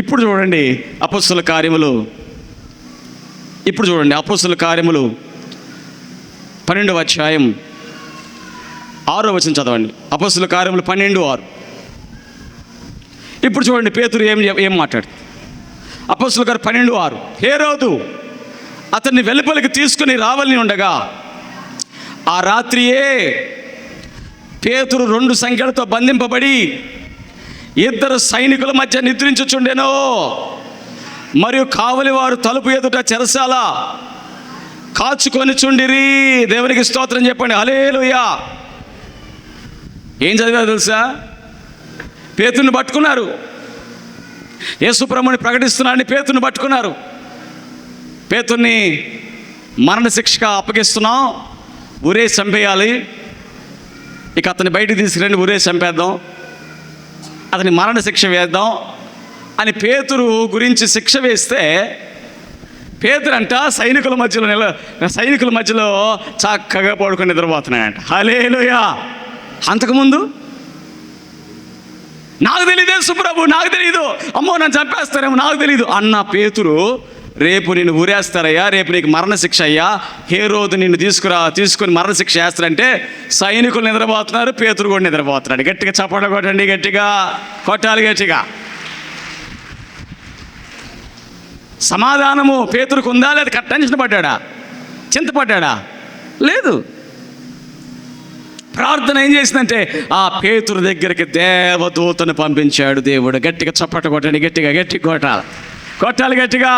ఇప్పుడు చూడండి అపొస్తలుల కార్యములు, అపొస్తలుల కార్యములు 12వ అధ్యాయం 6వ వచనం చదవండి. అపొస్తలుల కార్యములు 12:6. ఇప్పుడు చూడండి పేతురు ఏం మాట్లాడు. అపొస్తలుల కార్యం 12:6. హేరోదు అతన్ని వెలుపలికి తీసుకుని రావాలని ఉండగా ఆ రాత్రియే పేతురు 2 సంఖ్యలతో బంధింపబడి 2 సైనికుల మధ్య నిద్రించుచుండెను. మరియు కావలి వారు తలుపు ఎదుట చెరసాల కాచుకొని చుండిరి. దేవునికి స్తోత్రం చెప్పండి, హల్లెలూయా. ఏం చదివారు తెలుసా? పేతురుని పట్టుకున్నారు. యేసు ప్రభువుని ప్రకటిస్తున్నాడని పేతురుని పట్టుకున్నారు. పేతురుని మరణశిక్షగా అప్పగిస్తున్నాం, ఉరే చంపేయాలి, ఇక అతన్ని బయటికి తీసుకురండి, ఉరే చంపేద్దాం, అతని మరణశిక్ష వేద్దాం అని పేతురు గురించి శిక్ష వేస్తే, పేతురు అంట సైనికుల మధ్యలో చక్కగా పడుకొని నిద్రపోతున్నాయంట. హల్లెలూయా. అంతకుముందు నాకు తెలియదే సుప్రభు, నాకు తెలియదు, అమ్మో నన్ను చంపేస్తారేమో, నాకు తెలియదు అన్న పేతురు, రేపు నిన్ను ఊరేస్తారయ్యా, రేపు నీకు మరణశిక్ష అయ్యా, హేరోదు నిన్ను తీసుకొని మరణశిక్ష వేస్తారంటే సైనికులు నిద్రపోతున్నారు, పేతురు కూడా నిద్రపోతున్నాడు. గట్టిగా చప్పట కొట్టండి, గట్టిగా కొట్టాలి, గట్టిగా. సమాధానము పేతురుకు ఉందా లేదా? టెన్షన్ పడ్డాడా? చింతపడ్డాడా? లేదు. ప్రార్థన ఏం చేసిందంటే ఆ పేతురు దగ్గరికి దేవదూతను పంపించాడు దేవుడు. గట్టిగా చప్పట కొట్టండి, గట్టిగా కొట్టాలి, గట్టిగా.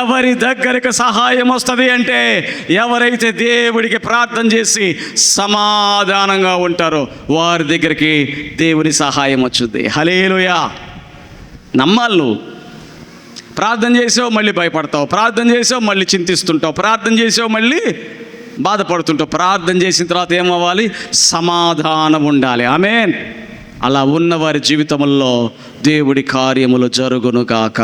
ఎవరి దగ్గరికి సహాయం వస్తుంది అంటే ఎవరైతే దేవుడికి ప్రార్థన చేసి సమాధానంగా ఉంటారో వారి దగ్గరికి దేవుని సహాయం వచ్చుద్ది. హల్లెలూయా. నమ్మాలి. నువ్వు ప్రార్థన చేసావు మళ్ళీ భయపడతావు, ప్రార్థన చేసావు మళ్ళీ చింతిస్తుంటావు, ప్రార్థన చేసావు మళ్ళీ బాధపడుతుంటావు. ప్రార్థన చేసిన తర్వాత ఏమవ్వాలి? సమాధానం ఉండాలి. ఆమేన్. అలా ఉన్న వారి జీవితంలో దేవుడి కార్యములు జరుగునుగాక.